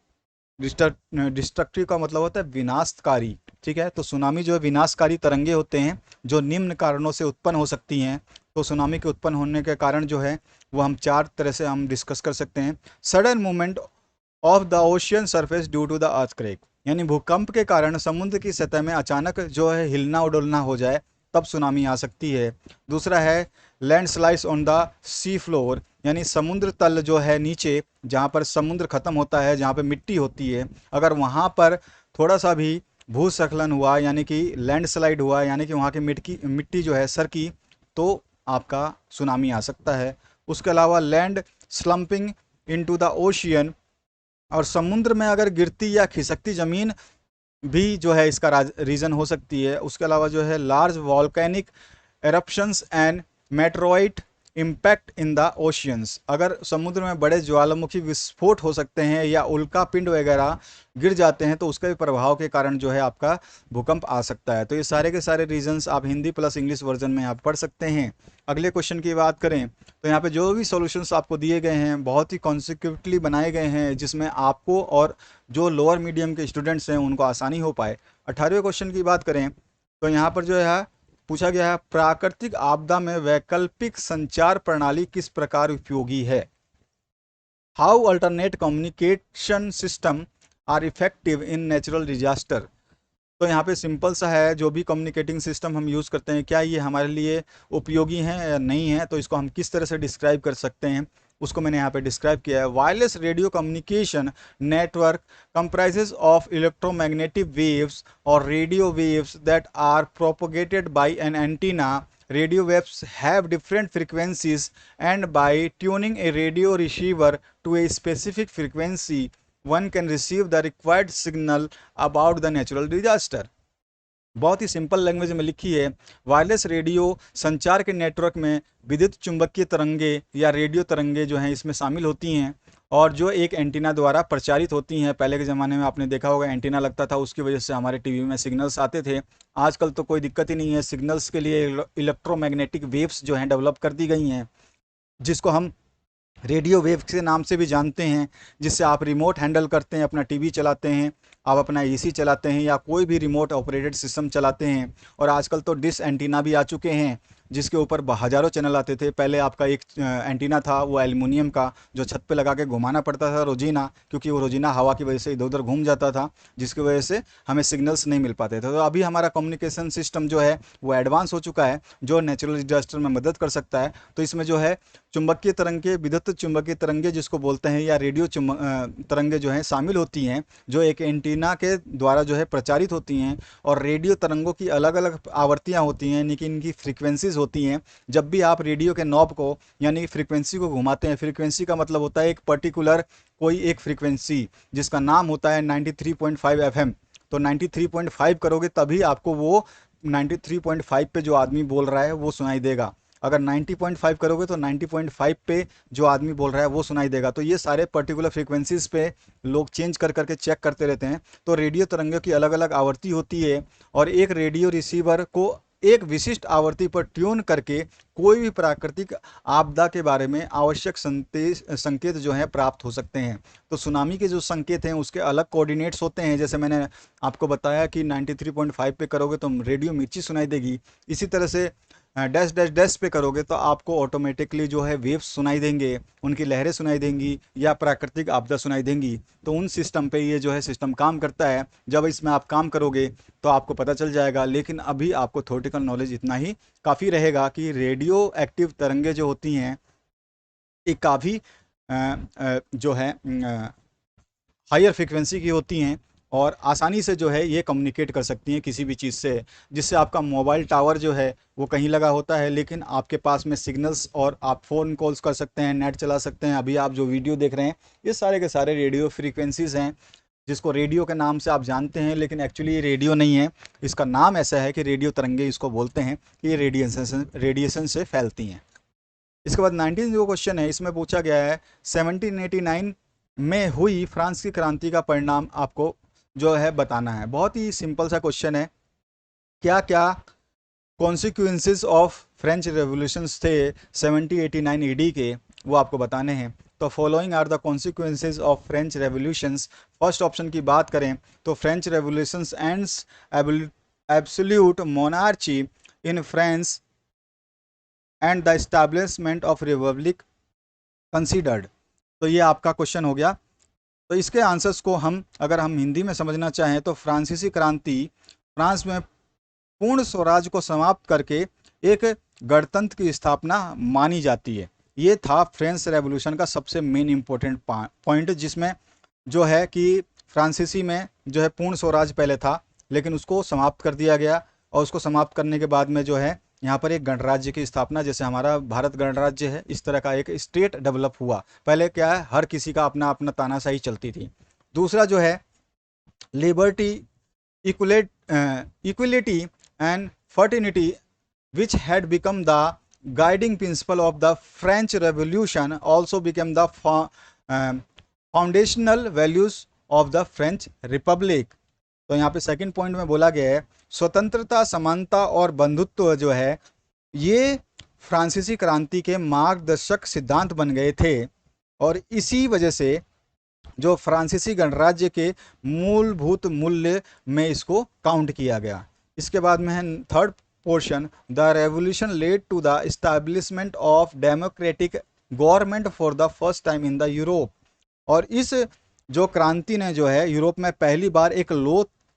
डिस्ट्रक्टिव का मतलब होता है विनाशकारी, ठीक है। तो सुनामी जो है विनाशकारी तरंगे होते हैं जो निम्न कारणों से उत्पन्न हो सकती हैं। तो सुनामी के उत्पन्न होने के कारण जो है वो हम 4 तरह से हम डिस्कस कर सकते हैं। Sudden movement of the ocean surface due to the earthquake, यानी भूकंप के कारण समुद्र की सतह में अचानक जो है हिलना उडलना हो जाए तब सुनामी आ सकती है। दूसरा है landslides on the sea floor, यानी समुद्र तल जो है नीचे जहाँ पर समुद्र खत्म होता है, जहाँ पे मिट्टी होती है, अगर वहाँ पर थोड़ा सा भी भूस्खलन हुआ यानी कि लैंडस्लाइड हुआ, यानी कि वहाँ की मिट्टी जो है सरकी, तो आपका सुनामी आ सकता है। उसके अलावा लैंड स्लम्पिंग इनटू द ओशियन, और समुद्र में अगर गिरती या खिसकती ज़मीन भी जो है इसका रीज़न हो सकती है। उसके अलावा जो है large volcanic eruptions and meteoroid impact in the oceans, अगर समुद्र में बड़े ज्वालामुखी विस्फोट हो सकते हैं या उल्का पिंड वगैरह गिर जाते हैं तो उसके भी प्रभाव के कारण जो है आपका भूकंप आ सकता है। तो ये सारे के सारे रीजंस आप हिंदी प्लस इंग्लिश वर्जन में आप पढ़ सकते हैं। अगले क्वेश्चन की बात करें तो यहाँ पे जो भी सॉल्यूशंस आपको दिए गए हैं बहुत ही कॉन्सिक्यूटिवली बनाए गए हैं, जिसमें आपको और जो लोअर मीडियम के स्टूडेंट्स हैं उनको आसानी हो पाए। 18वें क्वेश्चन की बात करें तो यहाँ पर जो है पूछा गया है प्राकृतिक आपदा में वैकल्पिक संचार प्रणाली किस प्रकार उपयोगी है। How alternate communication system are effective in natural disaster. तो यहाँ पे सिंपल सा है, जो भी कम्युनिकेटिंग सिस्टम हम यूज़ करते हैं क्या ये हमारे लिए उपयोगी हैं या नहीं है, तो इसको हम किस तरह से डिस्क्राइब कर सकते हैं उसको मैंने यहाँ पे डिस्क्राइब किया है। Wireless radio communication network comprises of electromagnetic waves or radio waves that are propagated by an antenna. Radio waves have different frequencies, and by tuning a radio receiver to a specific frequency, one can receive the required signal about the natural disaster. बहुत ही simple language में लिखी है। Wireless radio संचार के network में विद्युत चुंबकीय तरंगे या रेडियो तरंगे जो हैं इसमें शामिल होती हैं और जो एक एंटीना द्वारा प्रचारित होती हैं। पहले के ज़माने में आपने देखा होगा एंटीना लगता था, उसकी वजह से हमारे टीवी में सिग्नल्स आते थे। आजकल तो कोई दिक्कत ही नहीं है, सिग्नल्स के लिए इलेक्ट्रोमैग्नेटिक वेव्स जो हैं डेवलप कर दी गई हैं, जिसको हम रेडियो वेव के नाम से भी जानते हैं, जिससे आप रिमोट हैंडल करते हैं, अपना टीवी चलाते हैं, आप अपना एसी चलाते हैं या कोई भी रिमोट ऑपरेटेड सिस्टम चलाते हैं। और आजकल तो डिश एंटीना भी आ चुके हैं जिसके ऊपर हजारों चैनल आते थे। पहले आपका एक एंटीना था, वो एल्युमिनियम का, जो छत पे लगा के घुमाना पड़ता था रोजीना, क्योंकि वो रोजीना हवा की वजह से इधर उधर घूम जाता था, जिसकी वजह से हमें सिग्नल्स नहीं मिल पाते थे। तो अभी हमारा कम्युनिकेशन सिस्टम जो है वो एडवांस हो चुका है, जो नेचुरल डिजास्टर में मदद कर सकता है। तो इसमें जो है चुंबकीय तरंगे, विद्युत चुंबकीय तरंगे जिसको बोलते हैं, या रेडियो तरंगे जो हैं शामिल होती हैं, जो एक एंटीना के द्वारा जो है प्रचारित होती हैं। और रेडियो तरंगों की अलग अलग आवृत्तियाँ होती हैं, यानी कि इनकी फ्रीक्वेंसीज होती हैं। जब भी आप रेडियो के नॉब को यानी फ्रीक्वेंसी को घुमाते हैं, फ्रीक्वेंसी का मतलब होता है एक पर्टिकुलर कोई एक फ्रीक्वेंसी जिसका नाम होता है 93.5 एफएम। तो 93.5 करोगे तभी आपको वो 93.5 पे जो आदमी बोल रहा है वो सुनाई देगा। अगर 90.5 करोगे तो 90.5 पे जो आदमी बोल रहा है वो सुनाई देगा। तो ये सारे पर्टिकुलर फ्रीक्वेंसीज पे लोग चेंज कर करके चेक करते रहते हैं। तो रेडियो तरंगों की अलग अलग आवृत्ति होती है, और एक रेडियो रिसीवर को एक विशिष्ट आवृत्ति पर ट्यून करके कोई भी प्राकृतिक आपदा के बारे में आवश्यक संकेत जो है प्राप्त हो सकते हैं। तो सुनामी के जो संकेत हैं उसके अलग कोऑर्डिनेट्स होते हैं। जैसे मैंने आपको बताया कि 93.5 पे करोगे तो रेडियो मिर्ची सुनाई देगी। इसी तरह से डैश डैश डैश पे करोगे तो आपको ऑटोमेटिकली जो है वेव्स सुनाई देंगे, उनकी लहरें सुनाई देंगी, या प्राकृतिक आपदा सुनाई देंगी। तो उन सिस्टम पे ये जो है सिस्टम काम करता है। जब इसमें आप काम करोगे तो आपको पता चल जाएगा। लेकिन अभी आपको थ्योरेटिकल नॉलेज इतना ही काफ़ी रहेगा कि रेडियो एक्टिव तरंगे जो होती हैं ये काफ़ी जो है हायर फ्रिक्वेंसी की होती हैं, और आसानी से जो है ये कम्युनिकेट कर सकती हैं किसी भी चीज़ से। जिससे आपका मोबाइल टावर जो है वो कहीं लगा होता है, लेकिन आपके पास में सिग्नल्स, और आप फ़ोन कॉल्स कर सकते हैं, नेट चला सकते हैं। अभी आप जो वीडियो देख रहे हैं ये सारे के सारे रेडियो फ्रीक्वेंसीज हैं, जिसको रेडियो के नाम से आप जानते हैं, लेकिन एक्चुअली ये रेडियो नहीं है। इसका नाम ऐसा है कि रेडियो तरंगे इसको बोलते हैं, कि ये रेडिएशन से फैलती हैं। इसके बाद 19 जो क्वेश्चन है इसमें पूछा गया है 1789 में हुई फ्रांस की क्रांति का परिणाम आपको जो है बताना है। बहुत ही सिंपल सा क्वेश्चन है। क्या क्या कॉन्सिक्वेंसेस ऑफ फ्रेंच रेवोल्यूशंस थे 1789 ईडी के, वो आपको बताने हैं। तो following are the consequences of French revolutions. First option की बात करें तो French revolutions ends absolute monarchy in France and the establishment of republic considered. तो ये आपका क्वेश्चन हो गया। तो इसके आंसर्स को हम अगर हम हिंदी में समझना चाहें तो फ्रांसीसी क्रांति फ्रांस में पूर्ण स्वराज को समाप्त करके एक गणतंत्र की स्थापना मानी जाती है। ये था फ्रेंच रेवोल्यूशन का सबसे मेन इंपॉर्टेंट पॉइंट, जिसमें जो है कि फ्रांसीसी में जो है पूर्ण स्वराज पहले था, लेकिन उसको समाप्त कर दिया गया। और उसको समाप्त करने के बाद में जो है यहाँ पर एक गणराज्य की स्थापना, जैसे हमारा भारत गणराज्य है इस तरह का एक स्टेट डेवलप हुआ। पहले क्या है, हर किसी का अपना अपना तानाशाही चलती थी। दूसरा जो है liberty, equality and fraternity which had become the guiding principle of the French Revolution also became the foundational values of the French Republic। तो यहाँ पे सेकंड पॉइंट में बोला गया है स्वतंत्रता, समानता और बंधुत्व जो है ये फ्रांसीसी क्रांति के मार्गदर्शक सिद्धांत बन गए थे, और इसी वजह से जो फ्रांसीसी गणराज्य के मूलभूत मूल्य में इसको काउंट किया गया। इसके बाद में है third portion, the revolution led to the establishment of democratic government for the first time in the Europe. और इस जो क्रांति ने जो है यूरोप में पहली बार एक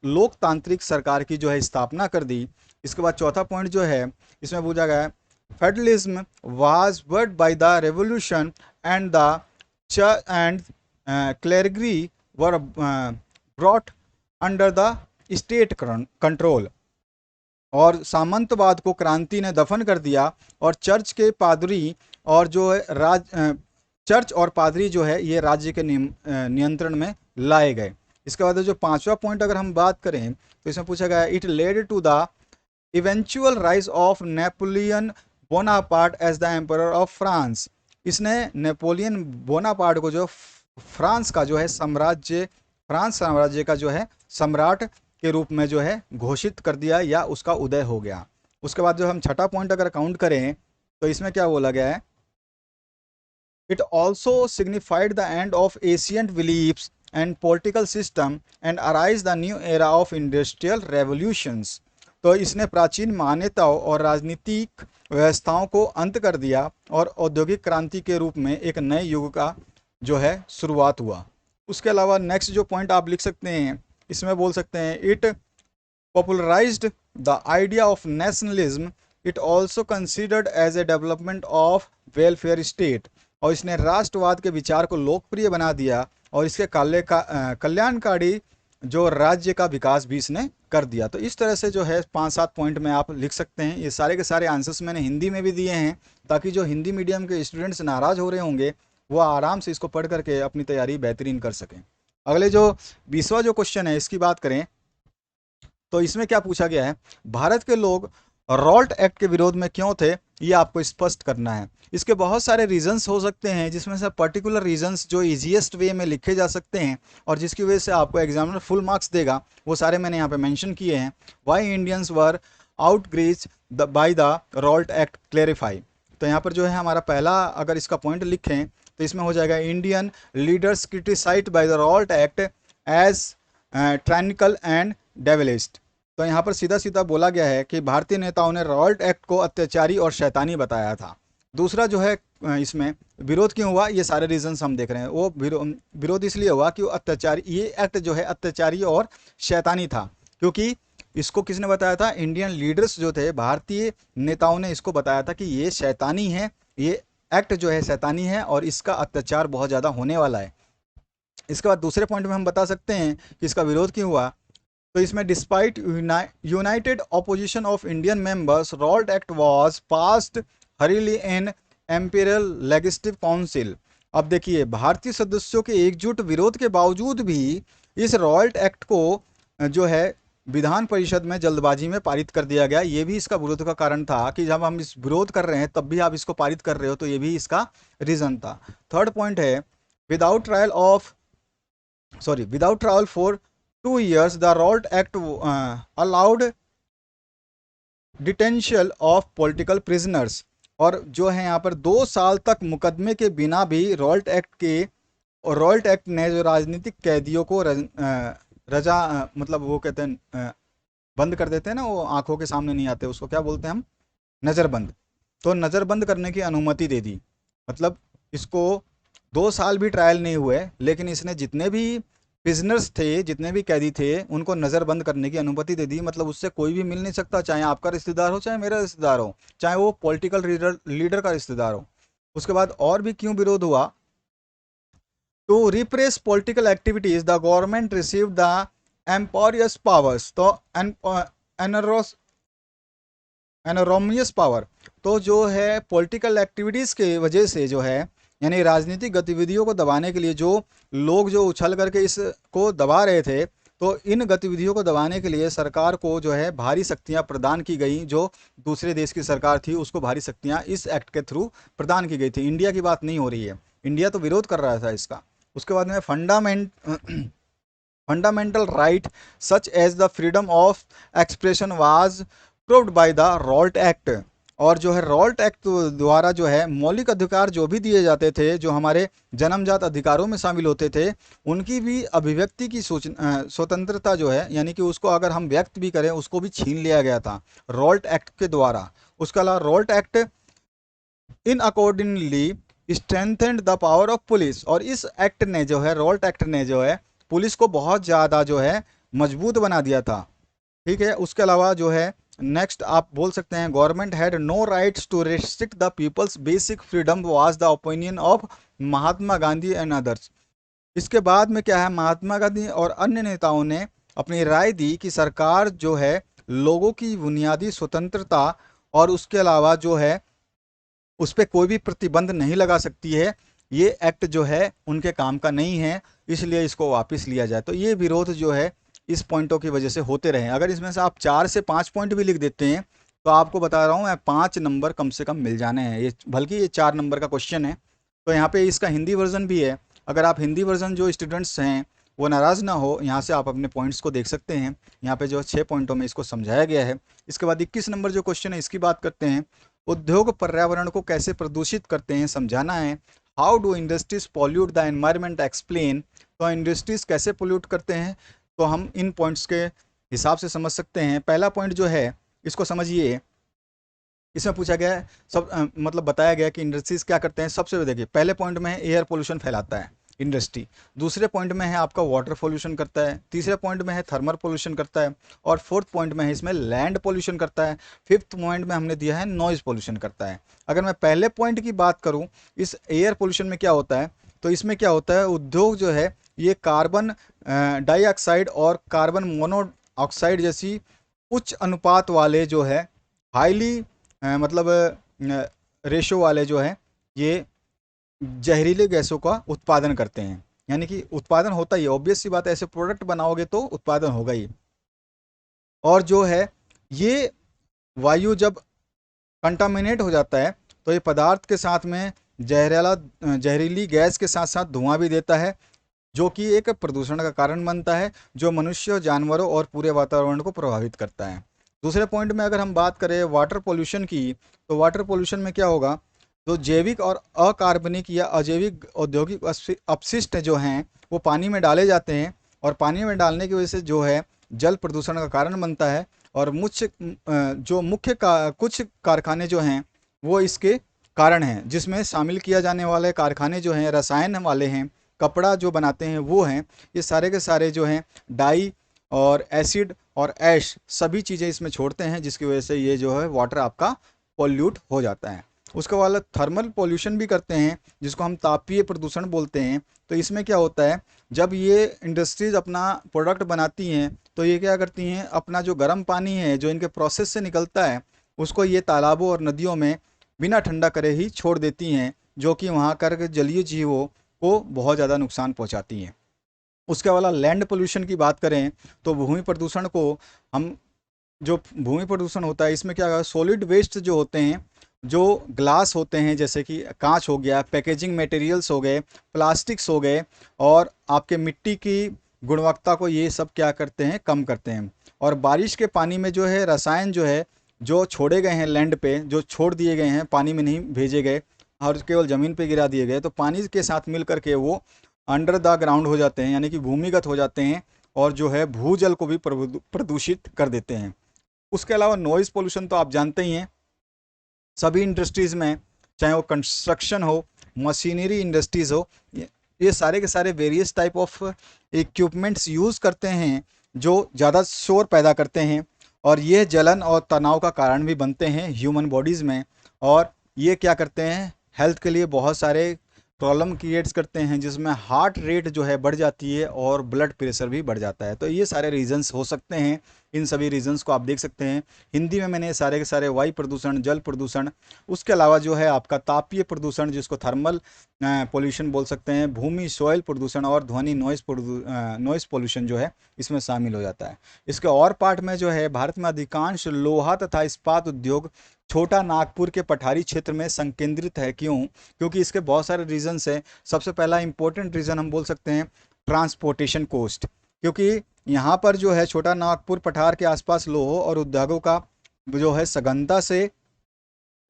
लोकतांत्रिक सरकार की जो है स्थापना कर दी। इसके बाद चौथा पॉइंट जो है इसमें पूछा गया है federalism was word by the revolution and the and clergy were brought under the state control. और सामंतवाद को क्रांति ने दफन कर दिया, और चर्च के पादरी और जो है चर्च और पादरी जो है ये राज्य के नियंत्रण में लाए गए। इसके बाद जो पांचवा पॉइंट अगर हम बात करें तो इसमें पूछा गया it led to the eventual rise of Napoleon Bonaparte as the emperor of France. इसने नेपोलियन बोनापार्ट को जो फ्रांस का जो है फ्रांस साम्राज्य का जो है सम्राट के रूप में जो है घोषित कर दिया, या उसका उदय हो गया। उसके बाद जो हम छठा पॉइंट अगर काउंट करें तो इसमें क्या बोला गया है it also signified the end of ancient beliefs and political system and arise the new era of industrial revolutions. तो इसने प्राचीन मान्यताओं और राजनीतिक व्यवस्थाओं को अंत कर दिया और औद्योगिक क्रांति के रूप में एक नए युग का जो है शुरुआत हुआ। उसके अलावा नेक्स्ट जो पॉइंट आप लिख सकते हैं, इसमें बोल सकते हैं it popularized the idea of nationalism. It also considered as a development of welfare state. और इसने राष्ट्रवाद के विचार को लोकप्रिय बना दिया और इसके कल्याणकारी जो राज्य का विकास भी इसने कर दिया। तो इस तरह से जो है 5-7 पॉइंट में आप लिख सकते हैं। ये सारे के सारे आंसर्स मैंने हिंदी में भी दिए हैं ताकि जो हिंदी मीडियम के स्टूडेंट्स नाराज़ हो रहे होंगे वो आराम से इसको पढ़ करके अपनी तैयारी बेहतरीन कर सकें। अगले जो 20वां जो क्वेश्चन है इसकी बात करें तो इसमें क्या पूछा गया है, भारत के लोग रॉल्ट एक्ट के विरोध में क्यों थे, ये आपको स्पष्ट करना है। इसके बहुत सारे रीजंस हो सकते हैं जिसमें से पर्टिकुलर रीजंस जो इजीएस्ट वे में लिखे जा सकते हैं और जिसकी वजह से आपको एग्जामिनर फुल मार्क्स देगा, वो सारे मैंने यहाँ पे मेंशन किए हैं। Why Indians were outraged by the Rowlatt Act clarify. तो यहाँ पर जो है हमारा पहला अगर इसका पॉइंट लिखें तो इसमें हो जाएगा Indian leaders criticized by the Rowlatt Act as tyrannical and devilish. तो यहाँ पर सीधा सीधा बोला गया है कि भारतीय नेताओं ने रॉल्ट एक्ट को अत्याचारी और शैतानी बताया था। दूसरा जो है इसमें विरोध क्यों हुआ, ये सारे रीजंस हम देख रहे हैं। वो विरोध इसलिए हुआ कि वो अत्याचारी, ये एक्ट जो है अत्याचारी और शैतानी था, क्योंकि इसको किसने बताया था, इंडियन लीडर्स जो थे, भारतीय नेताओं ने इसको बताया था कि ये शैतानी है, ये एक्ट जो है शैतानी है और इसका अत्याचार बहुत ज़्यादा होने वाला है। इसके बाद दूसरे पॉइंट में हम बता सकते हैं कि इसका विरोध क्यों हुआ। तो इसमें despite united opposition of Indian members Rowlatt Act was passed हरीली इन एम्पीरियल लेजिस्लेटिव काउंसिल। अब देखिए, भारतीय सदस्यों के एकजुट विरोध के बावजूद भी इस रॉल्ट एक्ट को जो है विधान परिषद में जल्दबाजी में पारित कर दिया गया। ये भी इसका विरोध का कारण था कि जब हम इस विरोध कर रहे हैं तब भी आप इसको पारित कर रहे हो, तो ये भी इसका रीजन था। थर्ड पॉइंट है without trial for 2 years the Rowlatt Act allowed detention of political prisoners। और जो है यहाँ पर 2 साल तक मुकदमे के बिना भी रॉल्ट एक्ट ने जो राजनीतिक कैदियों को मतलब वो कहते हैं बंद कर देते हैं ना, वो आंखों के सामने नहीं आते, उसको क्या बोलते हैं हम, नज़रबंद। तो नज़रबंद करने की अनुमति दे दी। मतलब इसको 2 साल भी ट्रायल नहीं हुए, लेकिन इसने जितने भी प्रिजनर्स थे, जितने भी कैदी थे, उनको नज़रबंद करने की अनुमति दे दी। मतलब उससे कोई भी मिल नहीं सकता, चाहे आपका रिश्तेदार हो, चाहे मेरा रिश्तेदार हो, चाहे वो पॉलिटिकल लीडर का रिश्तेदार हो। उसके बाद और भी क्यों विरोध हुआ, to repress political activities the government received the enormous powers. तो एनोरोमियस पावर, तो जो है पॉलिटिकल एक्टिविटीज़ के वजह से जो है, यानी राजनीतिक गतिविधियों को दबाने के लिए जो लोग जो उछल करके इसको दबा रहे थे, तो इन गतिविधियों को दबाने के लिए सरकार को जो है भारी शक्तियां प्रदान की गई। जो दूसरे देश की सरकार थी उसको भारी शक्तियां इस एक्ट के थ्रू प्रदान की गई थी। इंडिया की बात नहीं हो रही है, इंडिया तो विरोध कर रहा था इसका। उसके बाद में fundamental right such as the freedom of expression was proved by the Rowlatt act. और जो है रॉल्ट एक्ट द्वारा जो है मौलिक अधिकार जो भी दिए जाते थे, जो हमारे जन्मजात अधिकारों में शामिल होते थे, उनकी भी अभिव्यक्ति की स्वतंत्रता जो है, यानी कि उसको अगर हम व्यक्त भी करें उसको भी छीन लिया गया था रॉल्ट एक्ट के द्वारा। उसके अलावा Raoult act in accordingly strengthened the power of police. और इस एक्ट ने जो है, रॉल्ट एक्ट ने जो है पुलिस को बहुत ज़्यादा जो है मजबूत बना दिया था। ठीक है। उसके अलावा जो है नेक्स्ट आप बोल सकते हैं government had no rights to restrict the people's basic freedom was the opinion of Mahatma Gandhi and others. इसके बाद में क्या है, महात्मा गांधी और अन्य नेताओं ने अपनी राय दी कि सरकार जो है लोगों की बुनियादी स्वतंत्रता और उसके अलावा जो है उस पर कोई भी प्रतिबंध नहीं लगा सकती है। ये एक्ट जो है उनके काम का नहीं है, इसलिए इसको वापस लिया जाए। तो ये विरोध जो है इस पॉइंटों की वजह से होते रहे। अगर इसमें से आप 4 से 5 पॉइंट भी लिख देते हैं तो आपको बता रहा हूँ मैं 5 नंबर कम से कम मिल जाने हैं। ये बल्कि ये 4 नंबर का क्वेश्चन है। तो यहाँ पे इसका हिंदी वर्जन भी है। अगर आप हिंदी वर्जन जो स्टूडेंट्स हैं वो नाराज़ ना हो, यहाँ से आप अपने पॉइंट्स को देख सकते हैं। यहाँ पे जो 6 पॉइंटों में इसको समझाया गया है। इसके बाद 21 नंबर जो क्वेश्चन है इसकी बात करते हैं। उद्योग पर्यावरण को कैसे प्रदूषित करते हैं समझाना है। How do industries pollute the environment explain. तो इंडस्ट्रीज कैसे पोल्यूट करते हैं, तो हम इन पॉइंट्स के हिसाब से समझ सकते हैं। पहला पॉइंट जो है इसको समझिए। इसमें पूछा गया है मतलब बताया गया कि इंडस्ट्रीज क्या करते हैं। सबसे देखिए पहले पॉइंट में है एयर पोल्यूशन फैलाता है इंडस्ट्री, दूसरे पॉइंट में है आपका वाटर पोल्यूशन करता है, तीसरे पॉइंट में है थर्मल पोल्यूशन करता है, और फोर्थ पॉइंट में है इसमें लैंड पोल्यूशन करता है, फिफ्थ पॉइंट में हमने दिया है नॉइज पोल्यूशन करता है। अगर मैं पहले पॉइंट की बात करूं, इस एयर पोल्यूशन में क्या होता है, तो इसमें क्या होता है, उद्योग जो है ये कार्बन डाइऑक्साइड और कार्बन मोनोऑक्साइड जैसी उच्च अनुपात वाले जो है हाईली मतलब रेशो वाले जो है ये जहरीले गैसों का उत्पादन करते हैं। यानी कि उत्पादन होता ही है, ऑब्वियस सी बात है, ऐसे प्रोडक्ट बनाओगे तो उत्पादन होगा ही। और जो है ये वायु जब कंटामिनेट हो जाता है तो ये पदार्थ के साथ में जहरीली गैस के साथ साथ धुआं भी देता है, जो कि एक प्रदूषण का कारण बनता है, जो मनुष्य, जानवरों और पूरे वातावरण को प्रभावित करता है। दूसरे पॉइंट में अगर हम बात करें वाटर पोल्यूशन की, तो वाटर पोल्यूशन में क्या होगा, तो जैविक और अकार्बनिक या अजैविक औद्योगिक अपशिष्ट जो हैं वो पानी में डाले जाते हैं, और पानी में डालने की वजह से जो है जल प्रदूषण का कारण बनता है। और मुख्य कुछ कारखाने जो हैं वो इसके कारण हैं, जिसमें शामिल किया जाने वाले कारखाने जो हैं रसायन वाले हैं, कपड़ा जो बनाते हैं वो हैं, ये सारे के सारे जो हैं डाई और एसिड और ऐश सभी चीज़ें इसमें छोड़ते हैं, जिसकी वजह से ये जो है वाटर आपका पॉल्यूट हो जाता है। उसके बाद थर्मल पॉल्यूशन भी करते हैं, जिसको हम तापीय प्रदूषण बोलते हैं। तो इसमें क्या होता है, जब ये इंडस्ट्रीज अपना प्रोडक्ट बनाती हैं तो ये क्या करती हैं, अपना जो गर्म पानी है जो इनके प्रोसेस से निकलता है उसको ये तालाबों और नदियों में बिना ठंडा करे ही छोड़ देती हैं, जो कि वहाँ कर जलीय जीवों को बहुत ज़्यादा नुकसान पहुँचाती हैं। उसके अलावा लैंड पोल्यूशन की बात करें तो भूमि प्रदूषण को हम जो भूमि प्रदूषण होता है इसमें क्या होगा, सॉलिड वेस्ट जो होते हैं, जो ग्लास होते हैं जैसे कि कांच हो गया, पैकेजिंग मटेरियल्स हो गए, प्लास्टिक्स हो गए, और आपके मिट्टी की गुणवत्ता को ये सब क्या करते हैं, कम करते हैं। और बारिश के पानी में जो है रसायन जो है जो छोड़े गए हैं लैंड पे, जो छोड़ दिए गए हैं, पानी में नहीं भेजे गए और केवल ज़मीन पे गिरा दिए गए, तो पानी के साथ मिल करके वो अंडर द ग्राउंड हो जाते हैं, यानी कि भूमिगत हो जाते हैं, और जो है भूजल को भी प्रदूषित कर देते हैं। उसके अलावा नॉइज़ पोल्यूशन तो आप जानते ही हैं, सभी इंडस्ट्रीज़ में, चाहे वो कंस्ट्रक्शन हो, मशीनरी इंडस्ट्रीज़ हो, ये सारे के सारे various type of equipments use करते हैं जो ज़्यादा शोर पैदा करते हैं, और ये जलन और तनाव का कारण भी बनते हैं ह्यूमन बॉडीज़ में। और ये क्या करते हैं, हेल्थ के लिए बहुत सारे प्रॉब्लम क्रिएट्स करते हैं, जिसमें हार्ट रेट जो है बढ़ जाती है और ब्लड प्रेशर भी बढ़ जाता है। तो ये सारे रीजंस हो सकते हैं, इन सभी रीजंस को आप देख सकते हैं। हिंदी में मैंने सारे के सारे वायु प्रदूषण, जल प्रदूषण, उसके अलावा जो है आपका तापीय प्रदूषण जिसको थर्मल पोल्यूशन बोल सकते हैं, भूमि सॉइल प्रदूषण और ध्वनि नॉइस पोल्यूशन जो है इसमें शामिल हो जाता है। इसके और पार्ट में जो है भारत में अधिकांश लोहा तथा इस्पात उद्योग छोटा नागपुर के पठारी क्षेत्र में संकेंद्रित है। क्यों? क्योंकि इसके बहुत सारे रीजंस हैं। सबसे पहला इंपॉर्टेंट रीज़न हम बोल सकते हैं ट्रांसपोर्टेशन कॉस्ट, क्योंकि यहाँ पर जो है छोटा नागपुर पठार के आसपास लोहो और उद्योगों का जो है सघनता से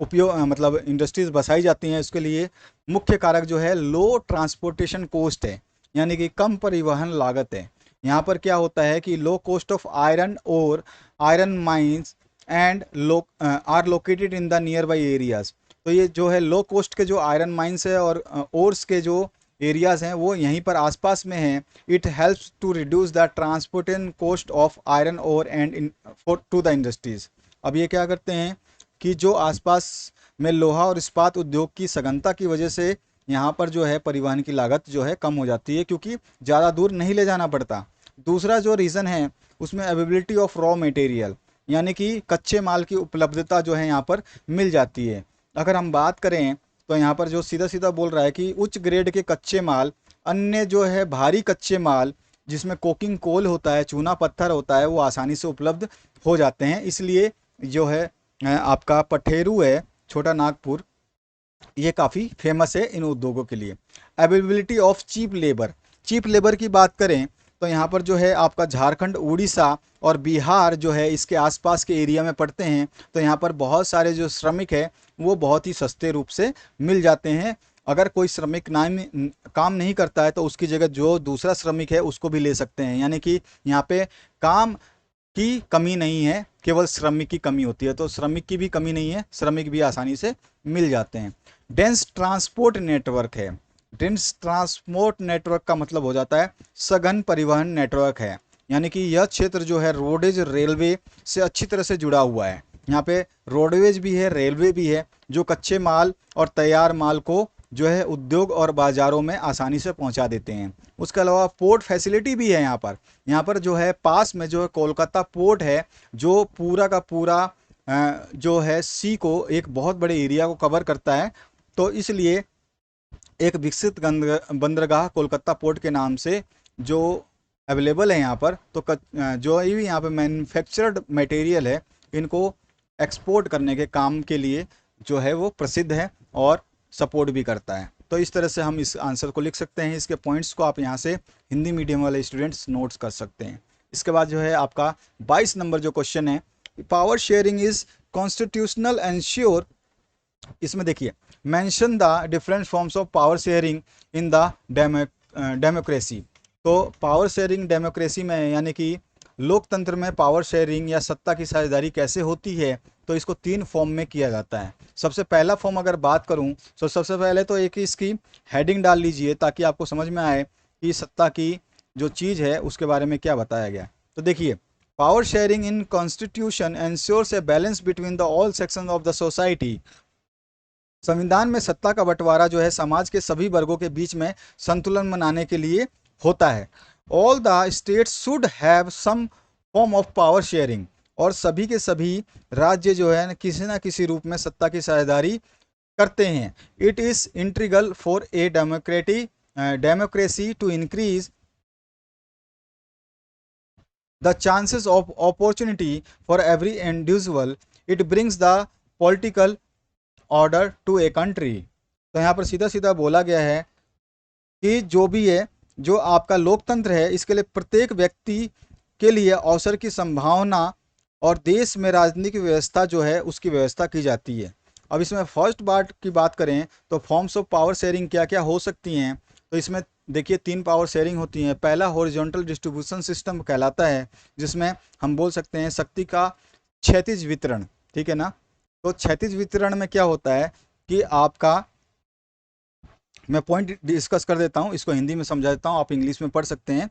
उपयोग मतलब इंडस्ट्रीज बसाई जाती हैं, उसके लिए मुख्य कारक जो है लो ट्रांसपोर्टेशन कॉस्ट है, यानी कि कम परिवहन लागत है। यहाँ पर क्या होता है कि लो कॉस्ट ऑफ आयरन और iron mines and are located in the nearby areas. तो ये जो है लो कॉस्ट के जो आयरन माइंस है और ओर्स के जो एरियाज हैं वो यहीं पर आसपास में हैं। It helps to reduce the transportation cost of iron ore and for to the industries. अब ये क्या करते हैं कि जो आसपास में लोहा और इस्पात उद्योग की सघनता की वजह से यहाँ पर जो है परिवहन की लागत जो है कम हो जाती है, क्योंकि ज़्यादा दूर नहीं ले जाना पड़ता। दूसरा जो रीज़न है उसमें अवेबिलिटी ऑफ रॉ मटेरियल, यानी कि कच्चे माल की उपलब्धता जो है यहाँ पर मिल जाती है। अगर हम बात करें तो यहाँ पर जो सीधा सीधा बोल रहा है कि उच्च ग्रेड के कच्चे माल, अन्य जो है भारी कच्चे माल जिसमें कोकिंग कोल होता है, चूना पत्थर होता है, वो आसानी से उपलब्ध हो जाते हैं। इसलिए जो है आपका पठेरू है छोटा नागपुर, ये काफ़ी फेमस है इन उद्योगों के लिए। अवेलेबिलिटी ऑफ चीप लेबर की बात करें तो यहाँ पर जो है आपका झारखंड, उड़ीसा और बिहार जो है इसके आसपास के एरिया में पड़ते हैं, तो यहाँ पर बहुत सारे जो श्रमिक है वो बहुत ही सस्ते रूप से मिल जाते हैं। अगर कोई श्रमिक काम नहीं करता है तो उसकी जगह जो दूसरा श्रमिक है उसको भी ले सकते हैं, यानी कि यहाँ पे काम की कमी नहीं है, केवल श्रमिक की कमी होती है। तो श्रमिक की भी कमी नहीं है, श्रमिक भी आसानी से मिल जाते हैं। डेंस ट्रांसपोर्ट नेटवर्क है। डेंस ट्रांसपोर्ट नेटवर्क का मतलब हो जाता है सघन परिवहन नेटवर्क है, यानी कि यह क्षेत्र जो है रोडेज रेलवे से अच्छी तरह से जुड़ा हुआ है। यहाँ पे रोडवेज भी है, रेलवे भी है, जो कच्चे माल और तैयार माल को जो है उद्योग और बाजारों में आसानी से पहुंचा देते हैं। उसके अलावा पोर्ट फैसिलिटी भी है यहाँ पर जो है पास में जो है कोलकाता पोर्ट है, जो पूरा का पूरा जो है सी को एक बहुत बड़े एरिया को कवर करता है। तो इसलिए एक विकसित बंदरगाह कोलकाता पोर्ट के नाम से जो अवेलेबल है यहाँ पर। तो जो भी यहाँ पे मैन्युफैक्चर्ड मटेरियल है, इनको एक्सपोर्ट करने के काम के लिए जो है वो प्रसिद्ध है और सपोर्ट भी करता है। तो इस तरह से हम इस आंसर को लिख सकते हैं। इसके पॉइंट्स को आप यहाँ से हिंदी मीडियम वाले स्टूडेंट्स नोट्स कर सकते हैं। इसके बाद जो है आपका 22 नंबर जो क्वेश्चन है, power sharing is constitutional ensure. इसमें देखिए, mention the different forms of power sharing in the democracy. तो पावर शेयरिंग डेमोक्रेसी में, यानी कि लोकतंत्र में पावर शेयरिंग या सत्ता की साझेदारी कैसे होती है, तो इसको 3 फॉर्म में किया जाता है। सबसे पहला फॉर्म अगर बात करूं तो सबसे पहले तो एक इसकी हेडिंग डाल लीजिए ताकि आपको समझ में आए कि सत्ता की जो चीज़ है उसके बारे में क्या बताया गया। तो देखिए, power sharing in constitution ensures a balance between the all section of the society. संविधान में सत्ता का बंटवारा जो है समाज के सभी वर्गों के बीच में संतुलन बनाने के लिए होता है। All the states should have some form of power sharing. और सभी के सभी राज्य जो है किसी ना किसी रूप में सत्ता की साझेदारी करते हैं। It is integral for a democracy to increase the chances of opportunity for every individual. It brings the political order to a country. तो यहाँ पर सीधा सीधा बोला गया है कि जो भी है, जो आपका लोकतंत्र है, इसके लिए प्रत्येक व्यक्ति के लिए अवसर की संभावना और देश में राजनीतिक व्यवस्था जो है उसकी व्यवस्था की जाती है। अब इसमें फर्स्ट पार्ट की बात करें तो फॉर्म्स ऑफ पावर शेयरिंग क्या क्या हो सकती हैं। तो इसमें देखिए 3 पावर शेयरिंग होती हैं। पहला हॉरिजॉन्टल डिस्ट्रीब्यूशन सिस्टम कहलाता है, जिसमें हम बोल सकते हैं शक्ति का क्षैतिज वितरण, ठीक है ना। तो क्षैतिज वितरण में क्या होता है कि आपका, मैं पॉइंट डिस्कस कर देता हूँ, इसको हिंदी में समझा देता हूँ, आप इंग्लिश में पढ़ सकते हैं।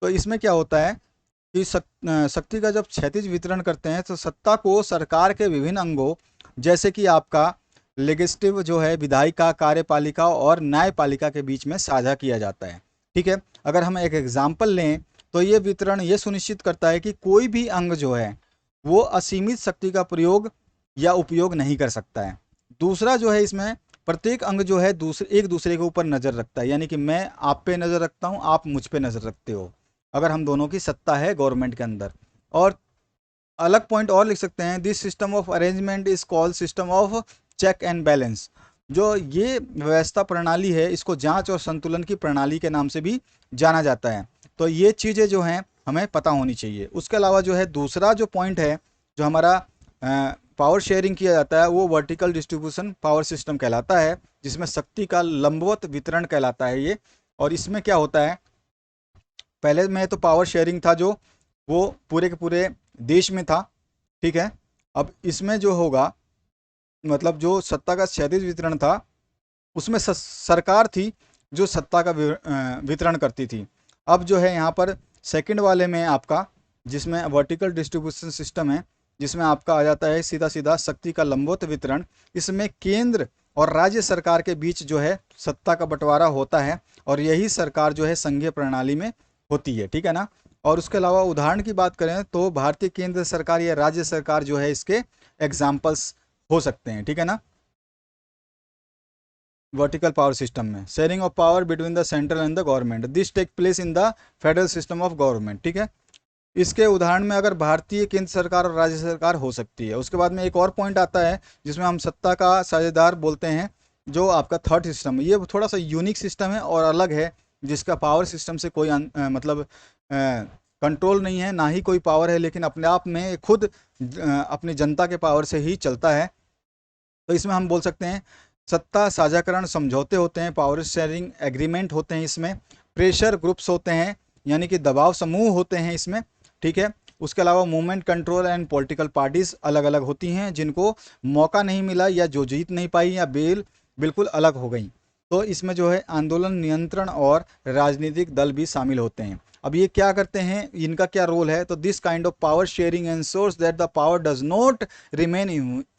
तो इसमें क्या होता है कि शक्ति का जब क्षैतिज वितरण करते हैं तो सत्ता को सरकार के विभिन्न अंगों, जैसे कि आपका लेजिस्लेटिव जो है, विधायिका, कार्यपालिका और न्यायपालिका के बीच में साझा किया जाता है, ठीक है। अगर हम एक एग्जाम्पल लें तो ये वितरण ये सुनिश्चित करता है कि कोई भी अंग जो है वो असीमित शक्ति का प्रयोग या उपयोग नहीं कर सकता है। दूसरा जो है, इसमें प्रत्येक अंग जो है एक दूसरे के ऊपर नज़र रखता है, यानी कि मैं आप पे नज़र रखता हूँ, आप मुझ पे नज़र रखते हो, अगर हम दोनों की सत्ता है गवर्नमेंट के अंदर। और अलग पॉइंट और लिख सकते हैं, this system of arrangement is called system of check and balance. जो ये व्यवस्था प्रणाली है, इसको जांच और संतुलन की प्रणाली के नाम से भी जाना जाता है। तो ये चीज़ें जो हैं हमें पता होनी चाहिए। उसके अलावा जो है दूसरा जो पॉइंट है, जो हमारा पावर शेयरिंग किया जाता है, वो वर्टिकल डिस्ट्रीब्यूशन पावर सिस्टम कहलाता है, जिसमें शक्ति का लंबवत वितरण कहलाता है ये। और इसमें क्या होता है, पहले में तो पावर शेयरिंग था जो वो पूरे के पूरे देश में था, ठीक है। अब इसमें जो होगा, मतलब जो सत्ता का क्षैतिज वितरण था उसमें सरकार थी जो सत्ता का वितरण करती थी। अब जो है यहाँ पर सेकंड वाले में आपका, जिसमें वर्टिकल डिस्ट्रीब्यूशन सिस्टम है, जिसमें आपका आ जाता है सीधा सीधा शक्ति का लंबवत वितरण। इसमें केंद्र और राज्य सरकार के बीच जो है सत्ता का बंटवारा होता है, और यही सरकार जो है संघीय प्रणाली में होती है, ठीक है ना। और उसके अलावा उदाहरण की बात करें तो भारतीय केंद्र सरकार या राज्य सरकार जो है इसके एग्जाम्पल्स हो सकते हैं, ठीक है ना। वर्टिकल पावर सिस्टम में sharing of power between the central and the government, this take place in the federal system of government, ठीक है। इसके उदाहरण में अगर भारतीय केंद्र सरकार और राज्य सरकार हो सकती है। उसके बाद में एक और पॉइंट आता है जिसमें हम सत्ता का साझेदार बोलते हैं, जो आपका थर्ड सिस्टम है। ये थोड़ा सा यूनिक सिस्टम है और अलग है, जिसका पावर सिस्टम से कोई मतलब कंट्रोल नहीं है, ना ही कोई पावर है, लेकिन अपने आप में खुद अपनी जनता के पावर से ही चलता है। तो इसमें हम बोल सकते हैं सत्ता साझाकरण समझौते होते हैं, पावर शेयरिंग एग्रीमेंट होते हैं, इसमें प्रेशर ग्रुप्स होते हैं, यानी कि दबाव समूह होते हैं इसमें, ठीक है। उसके अलावा movement control and political parties अलग अलग होती हैं, जिनको मौका नहीं मिला या जो जीत नहीं पाई या बिल्कुल अलग हो गई। तो इसमें जो है आंदोलन नियंत्रण और राजनीतिक दल भी शामिल होते हैं। अब ये क्या करते हैं, इनका क्या रोल है, तो this kind of power sharing ensures that the power does not remain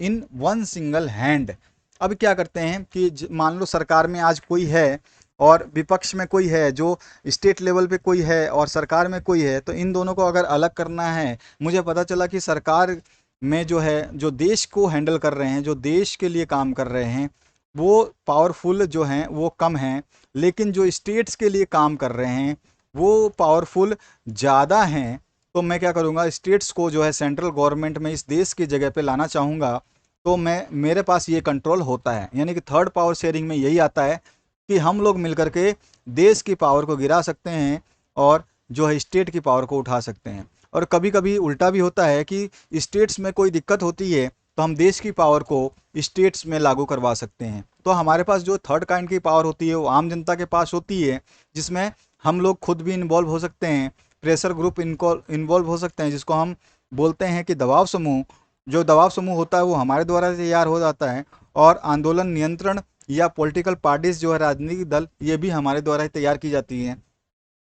in one single hand. अब क्या करते हैं कि मान लो सरकार में आज कोई है और विपक्ष में कोई है, जो स्टेट लेवल पे कोई है और सरकार में कोई है, तो इन दोनों को अगर अलग करना है, मुझे पता चला कि सरकार में जो है, जो देश को हैंडल कर रहे हैं, जो देश के लिए काम कर रहे हैं, वो पावरफुल जो हैं वो कम हैं, लेकिन जो स्टेट्स के लिए काम कर रहे हैं वो पावरफुल ज़्यादा हैं। तो मैं क्या करूँगा, स्टेट्स को जो है सेंट्रल गवर्नमेंट में इस देश की जगह पे लाना चाहूँगा, तो मैं मेरे पास ये कंट्रोल होता है। यानी कि थर्ड पावर शेयरिंग में यही आता है कि हम लोग मिलकर के देश की पावर को गिरा सकते हैं और जो है स्टेट की पावर को उठा सकते हैं। और कभी कभी उल्टा भी होता है कि स्टेट्स में कोई दिक्कत होती है तो हम देश की पावर को स्टेट्स में लागू करवा सकते हैं। तो हमारे पास जो थर्ड काइंड की पावर होती है वो आम जनता के पास होती है, जिसमें हम लोग खुद भी इन्वॉल्व हो सकते हैं, प्रेशर ग्रुप इन्वॉल्व हो सकते हैं, जिसको हम बोलते हैं कि दबाव समूह। जो दबाव समूह होता है वो हमारे द्वारा तैयार हो जाता है, और आंदोलन नियंत्रण या पॉलिटिकल पार्टीज जो है, राजनीतिक दल, ये भी हमारे द्वारा ही तैयार की जाती हैं।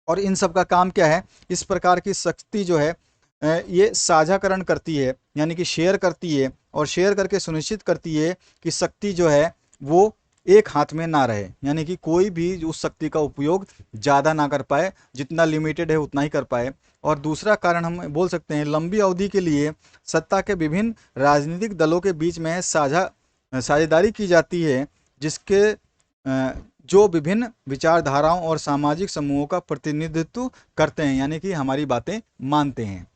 और इन सब का काम क्या है, इस प्रकार की शक्ति जो है ये साझाकरण करती है, यानी कि शेयर करती है, और शेयर करके सुनिश्चित करती है कि शक्ति जो है वो एक हाथ में ना रहे, यानी कि कोई भी उस शक्ति का उपयोग ज़्यादा ना कर पाए, जितना लिमिटेड है उतना ही कर पाए। और दूसरा कारण हम बोल सकते हैं, लंबी अवधि के लिए सत्ता के विभिन्न राजनीतिक दलों के बीच में साझेदारी की जाती है, जिसके जो विभिन्न विचारधाराओं और सामाजिक समूहों का प्रतिनिधित्व करते हैं, यानी कि हमारी बातें मानते हैं।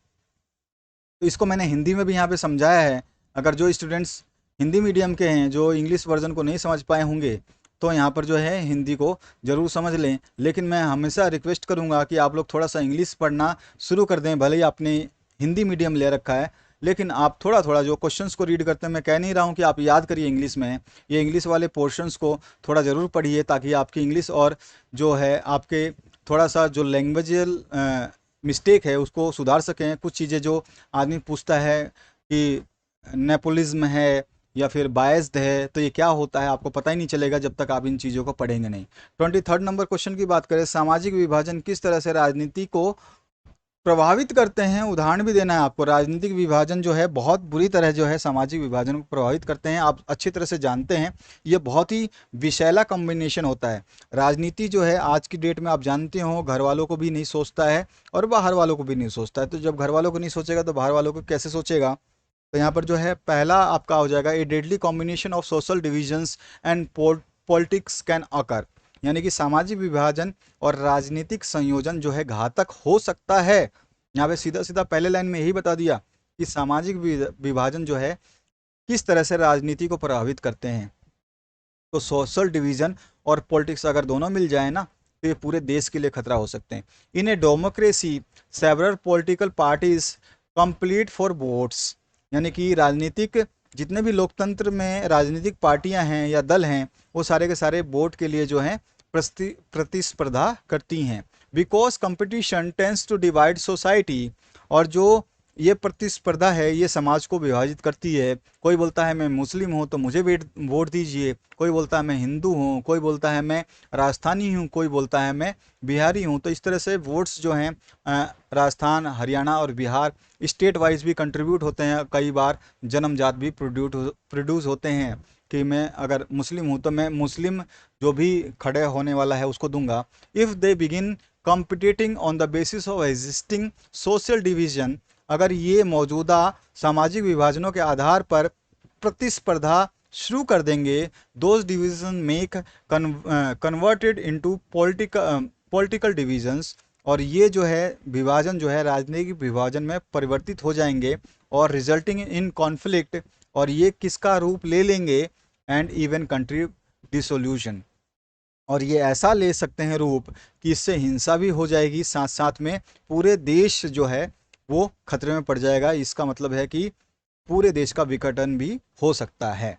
तो इसको मैंने हिंदी में भी यहाँ पे समझाया है। अगर जो स्टूडेंट्स हिंदी मीडियम के हैं, जो इंग्लिश वर्जन को नहीं समझ पाए होंगे, तो यहाँ पर जो है हिंदी को ज़रूर समझ लें। लेकिन मैं हमेशा रिक्वेस्ट करूँगा कि आप लोग थोड़ा सा इंग्लिश पढ़ना शुरू कर दें। भले ही आपने हिंदी मीडियम ले रखा है, लेकिन आप थोड़ा थोड़ा जो क्वेश्चंस को रीड करते हैं, मैं कह नहीं रहा हूँ कि आप याद करिए इंग्लिश में, ये इंग्लिश वाले पोर्शंस को थोड़ा ज़रूर पढ़िए, ताकि आपकी इंग्लिश और जो है आपके थोड़ा सा जो लैंग्वेजल मिस्टेक है उसको सुधार सकें। कुछ चीज़ें जो आदमी पूछता है कि नेपोलिज्म है या फिर बायस्ड है, तो ये क्या होता है आपको पता ही नहीं चलेगा जब तक आप इन चीज़ों को पढ़ेंगे नहीं। 23 नंबर क्वेश्चन की बात करें, सामाजिक विभाजन किस तरह से राजनीति को प्रभावित करते हैं। उदाहरण भी देना है आपको। राजनीतिक विभाजन जो है बहुत बुरी तरह जो है सामाजिक विभाजन को प्रभावित करते हैं। आप अच्छी तरह से जानते हैं, ये बहुत ही विषैला कॉम्बिनेशन होता है। राजनीति जो है आज की डेट में आप जानते हो, घर वालों को भी नहीं सोचता है और बाहर वालों को भी नहीं सोचता है। तो जब घर वालों को नहीं सोचेगा तो बाहर वालों को कैसे सोचेगा। तो यहाँ पर जो है पहला आपका हो जाएगा, a deadly combination of social divisions and politics can occur. यानी कि सामाजिक विभाजन और राजनीतिक संयोजन जो है घातक हो सकता है। यहाँ पे सीधा सीधा पहले लाइन में यही बता दिया कि सामाजिक विभाजन जो है किस तरह से राजनीति को प्रभावित करते हैं। तो सोशल डिवीजन और पॉलिटिक्स अगर दोनों मिल जाए ना, तो ये पूरे देश के लिए खतरा हो सकते हैं। In a democracy several political parties complete for votes. यानी कि राजनीतिक जितने भी लोकतंत्र में राजनीतिक पार्टियां हैं या दल हैं, वो सारे के सारे वोट के लिए जो हैं प्रतिस्पर्धा करती हैं। Because competition tends to divide society. और जो ये प्रतिस्पर्धा है ये समाज को विभाजित करती है। कोई बोलता है मैं मुस्लिम हूँ तो मुझे वोट दीजिए, कोई बोलता है मैं हिंदू हूँ, कोई बोलता है मैं राजस्थानी हूँ, कोई बोलता है मैं बिहारी हूँ। तो इस तरह से वोट्स जो हैं राजस्थान, हरियाणा और बिहार स्टेट वाइज भी कंट्रीब्यूट होते हैं। कई बार जन्मजात भी प्रोड्यूस होते हैं कि मैं अगर मुस्लिम हूँ तो मैं मुस्लिम जो भी खड़े होने वाला है उसको दूंगा। If they begin competing on the basis of existing social division. अगर ये मौजूदा सामाजिक विभाजनों के आधार पर प्रतिस्पर्धा शुरू कर देंगे, those division make converted into political divisions. और ये जो है विभाजन जो है राजनीतिक विभाजन में परिवर्तित हो जाएंगे और रिजल्टिंग इन कॉन्फ्लिक्ट। और ये किसका रूप ले लेंगे, एंड इवन कंट्री डिसोल्यूशन। और ये ऐसा ले सकते हैं रूप कि इससे हिंसा भी हो जाएगी, साथ साथ में पूरे देश जो है वो खतरे में पड़ जाएगा। इसका मतलब है कि पूरे देश का विघटन भी हो सकता है।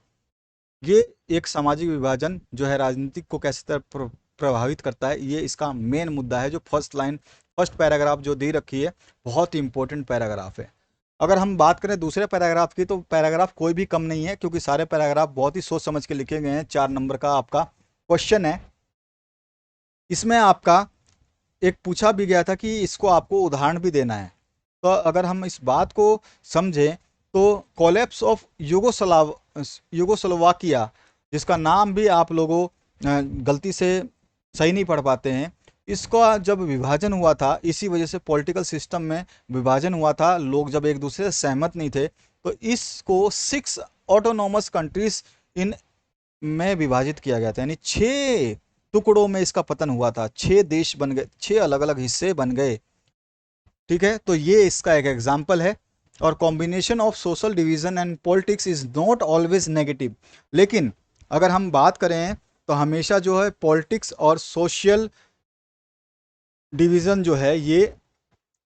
ये एक सामाजिक विभाजन जो है राजनीतिक को कैसे तरह प्रभावित करता है, ये इसका मेन मुद्दा है जो फर्स्ट लाइन फर्स्ट पैराग्राफ जो दी रखी है बहुत ही इंपॉर्टेंट पैराग्राफ है। अगर हम बात करें दूसरे पैराग्राफ की, तो पैराग्राफ कोई भी कम नहीं है, क्योंकि सारे पैराग्राफ बहुत ही सोच समझ के लिखे गए हैं। 4 नंबर का आपका क्वेश्चन है। इसमें आपका एक पूछा भी गया था कि इसको आपको उदाहरण भी देना है। तो अगर हम इस बात को समझें तो कोलैप्स ऑफ यूगोस्लोवाकिया, जिसका नाम भी आप लोगों गलती से सही नहीं पढ़ पाते हैं, इसका जब विभाजन हुआ था, इसी वजह से पॉलिटिकल सिस्टम में विभाजन हुआ था, लोग जब एक दूसरे से सहमत नहीं थे, तो इसको 6 ऑटोनोमस कंट्रीज इन में विभाजित किया गया था, यानी 6 टुकड़ों में इसका पतन हुआ था। 6 देश बन गए, 6 अलग अलग हिस्से बन गए। ठीक है, तो ये इसका एक एग्जाम्पल है। और combination of social division and politics is not always negative. लेकिन अगर हम बात करें तो हमेशा जो है पॉलिटिक्स और सोशल डिवीजन जो है ये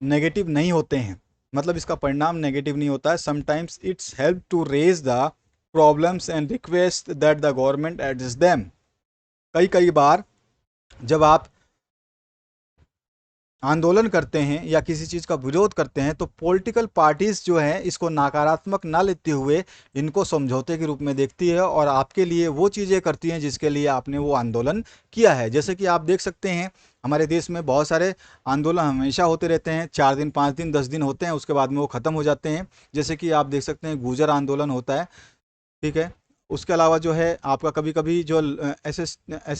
नेगेटिव नहीं होते हैं, मतलब इसका परिणाम नेगेटिव नहीं होता है। Sometimes it's help to raise the problems and request that the government address them. कई कई बार जब आप आंदोलन करते हैं या किसी चीज़ का विरोध करते हैं, तो पॉलिटिकल पार्टीज जो है इसको नकारात्मक ना लेते हुए इनको समझौते के रूप में देखती है और आपके लिए वो चीज़ें करती हैं जिसके लिए आपने वो आंदोलन किया है। जैसे कि आप देख सकते हैं हमारे देश में बहुत सारे आंदोलन हमेशा होते रहते हैं, 4 दिन 5 दिन 10 दिन होते हैं, उसके बाद में वो ख़त्म हो जाते हैं। जैसे कि आप देख सकते हैं गुर्जर आंदोलन होता है, ठीक है। उसके अलावा जो है आपका कभी कभी जो एस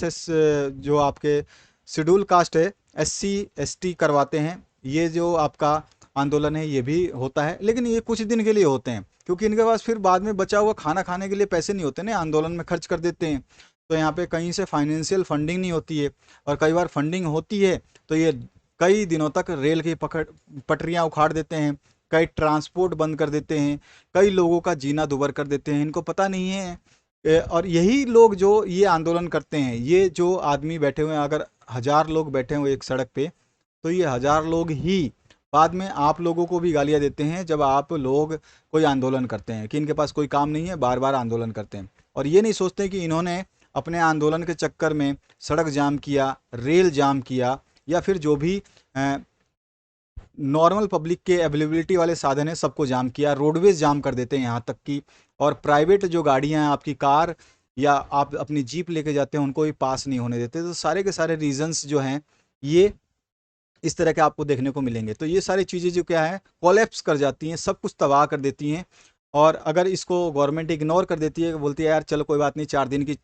एस जो आपके शेड्यूल कास्ट है, SC ST करवाते हैं, ये जो आपका आंदोलन है ये भी होता है। लेकिन ये कुछ दिन के लिए होते हैं, क्योंकि इनके पास फिर बाद में बचा हुआ खाना खाने के लिए पैसे नहीं होते ना, आंदोलन में खर्च कर देते हैं। तो यहाँ पे कहीं से फाइनेंशियल फंडिंग नहीं होती है, और कई बार फंडिंग होती है तो ये कई दिनों तक रेल की पकड़ पटरियाँ उखाड़ देते हैं, कई ट्रांसपोर्ट बंद कर देते हैं, कई लोगों का जीना दुभर कर देते हैं, इनको पता नहीं है। और यही लोग जो ये आंदोलन करते हैं, ये जो आदमी बैठे हुए हैं, अगर 1000 लोग बैठे हुए एक सड़क पे, तो ये 1000 लोग ही बाद में आप लोगों को भी गालियाँ देते हैं जब आप लोग कोई आंदोलन करते हैं कि इनके पास कोई काम नहीं है, बार बार आंदोलन करते हैं। और ये नहीं सोचते कि इन्होंने अपने आंदोलन के चक्कर में सड़क जाम किया, रेल जाम किया, या फिर जो भी नॉर्मल पब्लिक के अवेलेबिलिटी वाले साधन है सबको जाम किया, रोडवेज जाम कर देते हैं यहाँ तक कि। और प्राइवेट जो गाड़ियाँ हैं, आपकी कार या आप अपनी जीप लेके जाते हैं, उनको भी पास नहीं होने देते। तो सारे के सारे रीजंस जो हैं ये इस तरह के आपको देखने को मिलेंगे। तो ये सारी चीज़ें जो क्या है कोलैप्स कर जाती हैं, सब कुछ तबाह कर देती हैं। और अगर इसको गवर्नमेंट इग्नोर कर देती है, बोलती है यार चलो कोई बात नहीं, 4 दिन की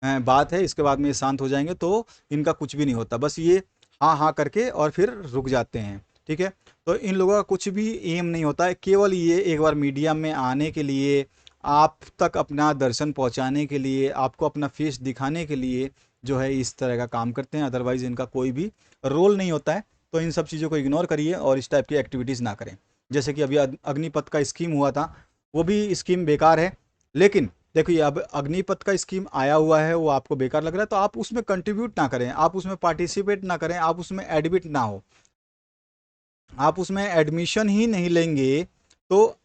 बात है, इसके बाद में ये शांत हो जाएंगे, तो इनका कुछ भी नहीं होता, बस ये हाँ हाँ करके और फिर रुक जाते हैं। ठीक है, तो इन लोगों का कुछ भी एम नहीं होता है, केवल ये एक बार मीडिया में आने के लिए, आप तक अपना दर्शन पहुंचाने के लिए, आपको अपना फेस दिखाने के लिए जो है इस तरह का काम करते हैं। अदरवाइज इनका कोई भी रोल नहीं होता है। तो इन सब चीज़ों को इग्नोर करिए और इस टाइप की एक्टिविटीज़ ना करें। जैसे कि अभी अग्निपथ का स्कीम हुआ था, वो भी स्कीम बेकार है। लेकिन देखिए अब अग्निपथ का स्कीम आया हुआ है, वो आपको बेकार लग रहा है, तो आप उसमें कंट्रीब्यूट ना करें, आप उसमें पार्टिसिपेट ना करें, आप उसमें एडमिट ना हो, आप उसमें एडमिशन ही नहीं लेंगे। तो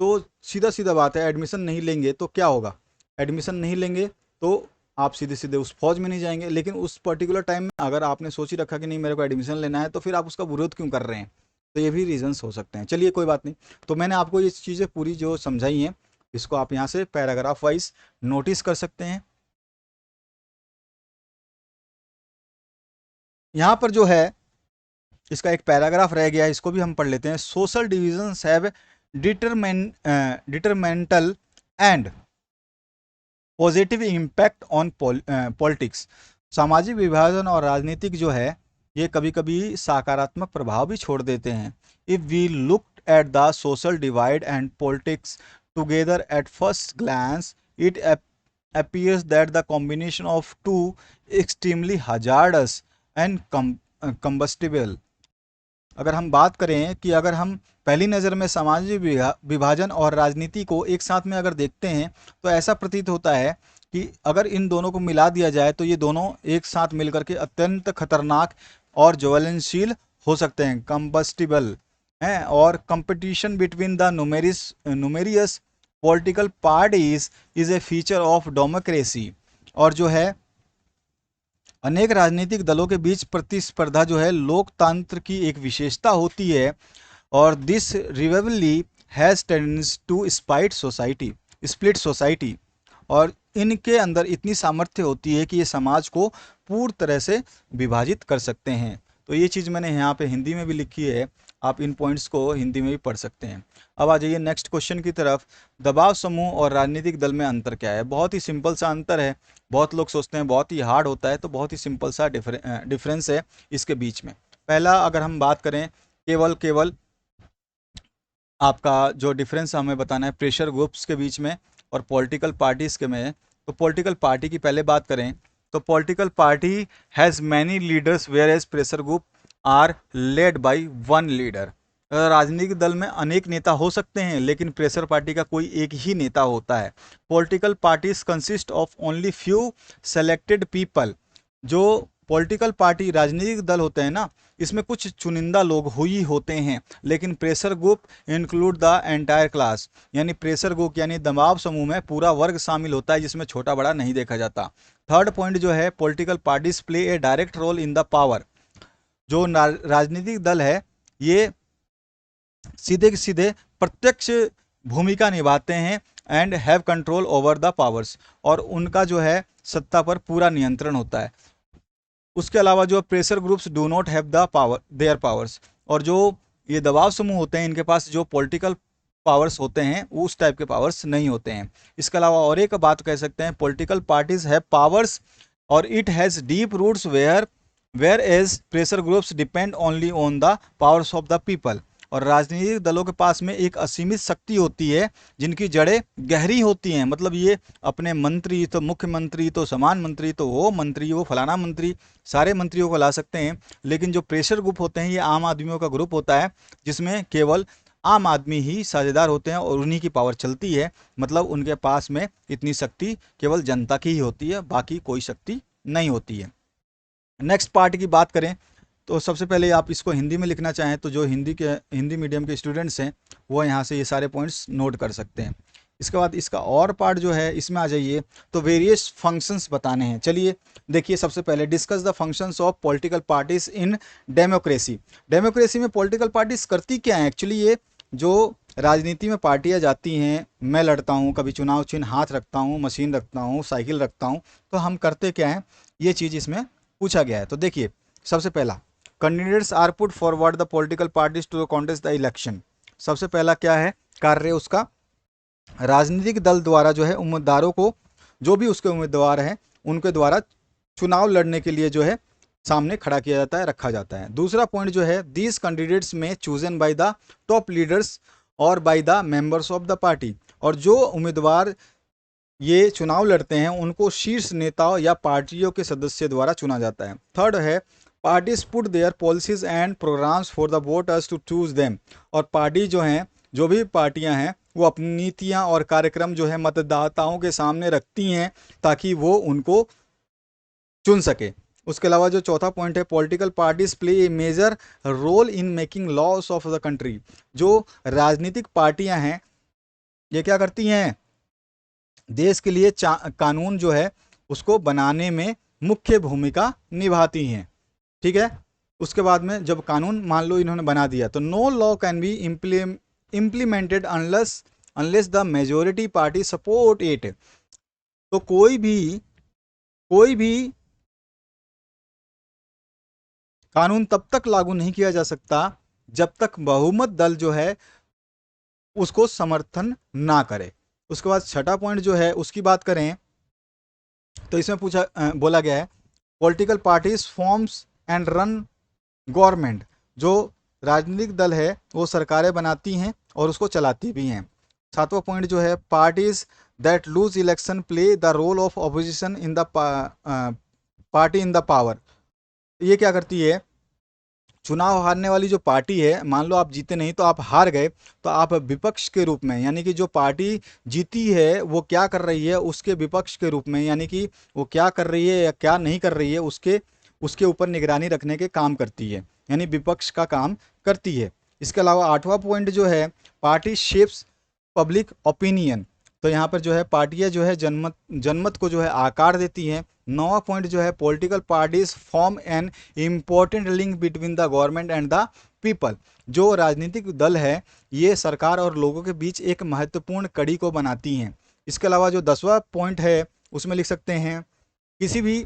तो सीधा सीधा बात है, एडमिशन नहीं लेंगे तो क्या होगा, एडमिशन नहीं लेंगे तो आप सीधे सीधे उस फौज में नहीं जाएंगे। लेकिन उस पर्टिकुलर टाइम में अगर आपने सोच ही रखा कि नहीं मेरे को एडमिशन लेना है, तो फिर आप उसका विरोध क्यों कर रहे हैं। तो ये भी रीजंस हो सकते हैं। चलिए कोई बात नहीं। तो मैंने आपको ये चीज़ें पूरी जो समझाई हैं, इसको आप यहाँ से पैराग्राफ वाइज नोटिस कर सकते हैं। यहाँ पर जो है इसका एक पैराग्राफ रह गया है, इसको भी हम पढ़ लेते हैं। Social divisions have detrimental and positive impact on politics. सामाजिक विभाजन और राजनीतिक जो है ये कभी कभी सकारात्मक प्रभाव भी छोड़ देते हैं। If we look at the social divide and politics together at first glance, it appears that the combination of two extremely hazardous and combustible। अगर हम बात करें कि अगर हम पहली नज़र में सामाजिक विभाजन और राजनीति को एक साथ में अगर देखते हैं, तो ऐसा प्रतीत होता है कि अगर इन दोनों को मिला दिया जाए तो ये दोनों एक साथ मिलकर के अत्यंत खतरनाक और ज्वलनशील हो सकते हैं, कंबस्टिबल हैं। और competition between the numerous political parties is a feature of democracy. और जो है अनेक राजनीतिक दलों के बीच प्रतिस्पर्धा जो है लोकतंत्र की एक विशेषता होती है, और this inevitably has tendency to split society. और इनके अंदर इतनी सामर्थ्य होती है कि ये समाज को पूर्ण तरह से विभाजित कर सकते हैं। तो ये चीज़ मैंने यहाँ पे हिंदी में भी लिखी है, आप इन पॉइंट्स को हिंदी में भी पढ़ सकते हैं। अब आ जाइए नेक्स्ट क्वेश्चन की तरफ। दबाव समूह और राजनीतिक दल में अंतर क्या है? बहुत ही सिंपल सा अंतर है। बहुत लोग सोचते हैं बहुत ही हार्ड होता है, तो बहुत ही सिंपल सा डिफरेंस है इसके बीच में। पहला अगर हम बात करें केवल आपका जो डिफरेंस हमें बताना है प्रेशर ग्रुप्स के बीच में और पॉलिटिकल पार्टीज़ के में, तो पॉलिटिकल पार्टी की पहले बात करें तो political party has many leaders whereas pressure group are led by one leader. राजनीतिक दल में अनेक नेता हो सकते हैं, लेकिन प्रेशर पार्टी का कोई एक ही नेता होता है। Political parties consist of only few selected people. जो पॉलिटिकल पार्टी राजनीतिक दल होते हैं ना, इसमें कुछ चुनिंदा लोग ही होते हैं, लेकिन pressure group include the entire class. यानी प्रेशर ग्रुप यानी दबाव समूह में पूरा वर्ग शामिल होता है, जिसमें छोटा बड़ा नहीं देखा जाता। थर्ड पॉइंट जो है political parties play a direct role in the power. जो राजनीतिक दल है ये सीधे सीधे प्रत्यक्ष भूमिका निभाते हैं and have control over the powers, और उनका जो है सत्ता पर पूरा नियंत्रण होता है। उसके अलावा जो pressure groups do not have the power there powers, और जो ये दबाव समूह होते हैं इनके पास जो पॉलिटिकल पावर्स होते हैं उस टाइप के पावर्स नहीं होते हैं। इसके अलावा और एक बात कह सकते हैं पॉलिटिकल पार्टीज हैव पावर्स और it has deep roots whereas pressure groups depend only on the powers of the people. और राजनीतिक दलों के पास में एक असीमित शक्ति होती है जिनकी जड़ें गहरी होती हैं। मतलब ये अपने मंत्री तो मुख्यमंत्री तो समान मंत्री तो वो फलाना मंत्री सारे मंत्रियों को ला सकते हैं, लेकिन जो प्रेशर ग्रुप होते हैं ये आम आदमियों का ग्रुप होता है, जिसमें केवल आम आदमी ही साझेदार होते हैं और उन्हीं की पावर चलती है। मतलब उनके पास में इतनी शक्ति केवल जनता की ही होती है, बाकी कोई शक्ति नहीं होती है। नेक्स्ट पार्ट की बात करें तो सबसे पहले आप इसको हिंदी में लिखना चाहें तो जो हिंदी मीडियम के स्टूडेंट्स हैं वो यहाँ से ये सारे पॉइंट्स नोट कर सकते हैं। इसके बाद इसका और पार्ट जो है इसमें आ जाइए तो वेरियस फंक्शंस बताने हैं। चलिए देखिए, सबसे पहले discuss the functions of political parties in democracy. Democracy में पॉलिटिकल पार्टीज करती क्या है? एक्चुअली ये जो राजनीति में पार्टियां जाती हैं, मैं लड़ता हूँ, कभी चुनाव चिन्ह हाथ रखता हूँ, मशीन रखता हूँ, साइकिल रखता हूँ, तो हम करते क्या हैं ये चीज़ इसमें पूछा गया है। तो देखिए सबसे पहला candidates are put forward the political parties to contest the election. सबसे पहला क्या है कार्य उसका? राजनीतिक दल द्वारा जो है उम्मीदवारों को, जो भी उसके उम्मीदवार हैं उनके द्वारा चुनाव लड़ने के लिए जो है सामने खड़ा किया जाता है, रखा जाता है। दूसरा पॉइंट जो है दीज कैंडिडेट्स में chosen by the top leaders और by the members of the party. और जो उम्मीदवार ये चुनाव लड़ते हैं उनको शीर्ष नेताओं या पार्टियों के सदस्य द्वारा चुना जाता है। थर्ड है parties put their policies and programs for the voters to choose them. और पार्टी जो हैं, जो भी पार्टियां हैं, वो अपनी नीतियां और कार्यक्रम जो है मतदाताओं के सामने रखती हैं ताकि वो उनको चुन सके। उसके अलावा जो चौथा पॉइंट है political parties play a major role in making laws of the country. जो राजनीतिक पार्टियां हैं ये क्या करती हैं? देश के लिए कानून जो है उसको बनाने में मुख्य भूमिका निभाती हैं। ठीक है, उसके बाद में जब कानून मान लो इन्होंने बना दिया तो no law can be implemented unless the majority party support it. तो कोई भी कानून तब तक लागू नहीं किया जा सकता जब तक बहुमत दल जो है उसको समर्थन ना करे। उसके बाद छठा पॉइंट जो है उसकी बात करें तो इसमें बोला गया है political parties forms and run government. जो राजनीतिक दल है वो सरकारें बनाती हैं और उसको चलाती भी हैं। सातवां पॉइंट जो है parties that lose election play the role of opposition in the party in the power. ये क्या करती है? चुनाव हारने वाली जो पार्टी है, मान लो आप जीते नहीं तो आप हार गए, तो आप विपक्ष के रूप में, यानी कि जो पार्टी जीती है वो क्या कर रही है उसके विपक्ष के रूप में, यानी कि वो क्या कर रही है या क्या नहीं कर रही है उसके ऊपर निगरानी रखने के काम करती है, यानी विपक्ष का काम करती है। इसके अलावा आठवां पॉइंट जो है पार्टी शेप्स पब्लिक ओपिनियन। तो यहाँ पर जो है पार्टियां जो है जनमत को जो है आकार देती हैं। 9वां पॉइंट जो है political parties form an important link between the government and the people. जो राजनीतिक दल है ये सरकार और लोगों के बीच एक महत्वपूर्ण कड़ी को बनाती हैं। इसके अलावा जो 10वां पॉइंट है उसमें लिख सकते हैं किसी भी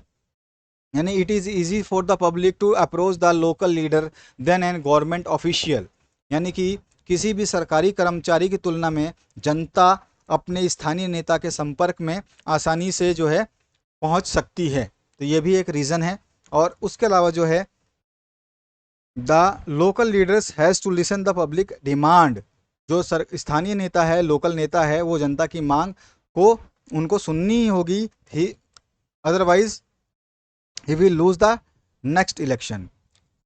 यानी it is easy for the public to approach the local leader than an government official. यानी कि किसी भी सरकारी कर्मचारी की तुलना में जनता अपने स्थानीय नेता के संपर्क में आसानी से जो है पहुंच सकती है। तो ये भी एक रीज़न है। और उसके अलावा जो है the local leaders has to listen the public demand. जो स्थानीय नेता है, लोकल नेता है, वो जनता की मांग को उनको सुननी ही होगी, otherwise he will lose the next election.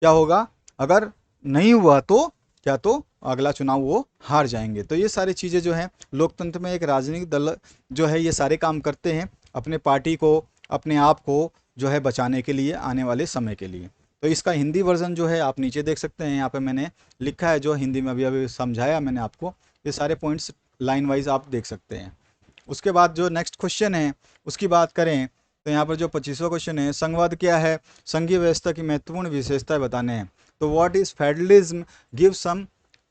क्या होगा अगर नहीं हुआ तो क्या, तो अगला चुनाव वो हार जाएंगे। तो ये सारी चीज़ें जो हैं लोकतंत्र में एक राजनीतिक दल जो है ये सारे काम करते हैं अपने पार्टी को, अपने आप को जो है बचाने के लिए आने वाले समय के लिए। तो इसका हिंदी वर्जन जो है आप नीचे देख सकते हैं, यहाँ पे मैंने लिखा है जो हिंदी में अभी अभी समझाया मैंने आपको, ये सारे पॉइंट्स लाइन वाइज आप देख सकते हैं। उसके बाद जो नेक्स्ट क्वेश्चन है उसकी बात करें तो यहाँ पर जो 25वां क्वेश्चन है, संघवाद क्या है, संघीय व्यवस्था की महत्वपूर्ण विशेषताएं बताने हैं। तो what is federalism, give some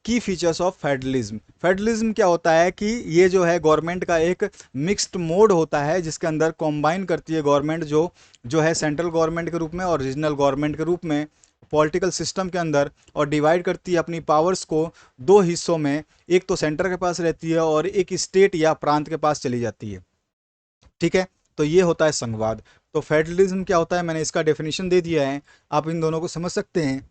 key features of federalism. Federalism क्या होता है कि ये जो है गवर्नमेंट का एक मिक्स्ड मोड होता है जिसके अंदर कॉम्बाइन करती है गवर्नमेंट जो है सेंट्रल गवर्नमेंट के रूप में और रीजनल गवर्नमेंट के रूप में पॉलिटिकल सिस्टम के अंदर, और डिवाइड करती है अपनी पावर्स को दो हिस्सों में, एक तो सेंटर के पास रहती है और एक स्टेट या प्रांत के पास चली जाती है। ठीक है, तो ये होता है संघवाद। तो फेडरलिज्म क्या होता है मैंने इसका डेफिनेशन दे दिया है, आप इन दोनों को समझ सकते हैं।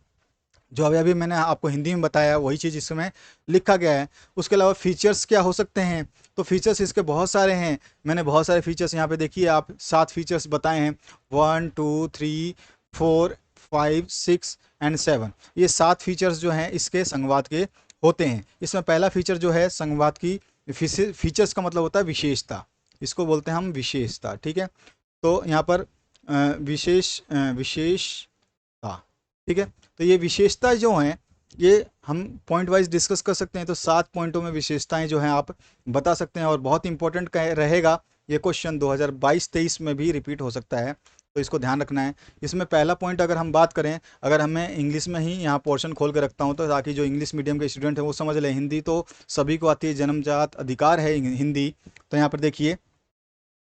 जो अभी अभी मैंने आपको हिंदी में बताया वही चीज़ इसमें लिखा गया है। उसके अलावा फीचर्स क्या हो सकते हैं, तो फीचर्स इसके बहुत सारे हैं। मैंने बहुत सारे फीचर्स यहाँ पे देखिए आप 7 फीचर्स बताए हैं, 1 2 3 4 5 6 एंड 7। ये 7 फीचर्स जो हैं इसके संघवाद के होते हैं। इसमें पहला फीचर जो है संघवाद की फीचर्स का मतलब होता है विशेषता, इसको बोलते हैं हम विशेषता। ठीक है, तो यहाँ पर विशेषता, ठीक है, तो ये विशेषता जो हैं ये हम पॉइंट वाइज डिस्कस कर सकते हैं। तो 7 पॉइंटों में विशेषताएं जो हैं आप बता सकते हैं, और बहुत इंपॉर्टेंट रहेगा ये क्वेश्चन 2022-23 में भी रिपीट हो सकता है, तो इसको ध्यान रखना है। इसमें पहला पॉइंट अगर हम बात करें, अगर हमें इंग्लिश में ही यहाँ पोर्शन खोल के रखता हूँ तो ताकि जो इंग्लिश मीडियम के स्टूडेंट हैं वो समझ लें, हिंदी तो सभी को आती है, जन्मजात अधिकार है हिंदी। तो यहाँ पर देखिए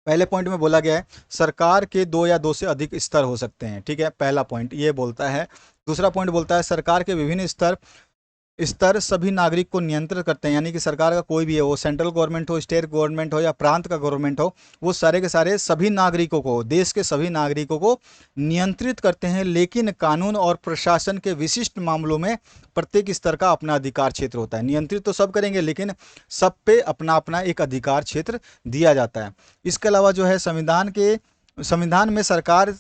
पहले पॉइंट में बोला गया है सरकार के 2 या 2 से अधिक स्तर हो सकते हैं। ठीक है, पहला पॉइंट ये बोलता है। दूसरा पॉइंट बोलता है सरकार के विभिन्न स्तर सभी नागरिक को नियंत्रित करते हैं। यानी कि सरकार का कोई भी है, वो सेंट्रल गवर्नमेंट हो, स्टेट गवर्नमेंट हो या प्रांत का गवर्नमेंट हो, वो सारे के सारे सभी नागरिकों को, देश के सभी नागरिकों को नियंत्रित करते हैं। लेकिन कानून और प्रशासन के विशिष्ट मामलों में प्रत्येक स्तर का अपना अधिकार क्षेत्र होता है। नियंत्रित तो सब करेंगे लेकिन सब पे अपना अपना एक अधिकार क्षेत्र दिया जाता है। इसके अलावा जो है संविधान में सरकार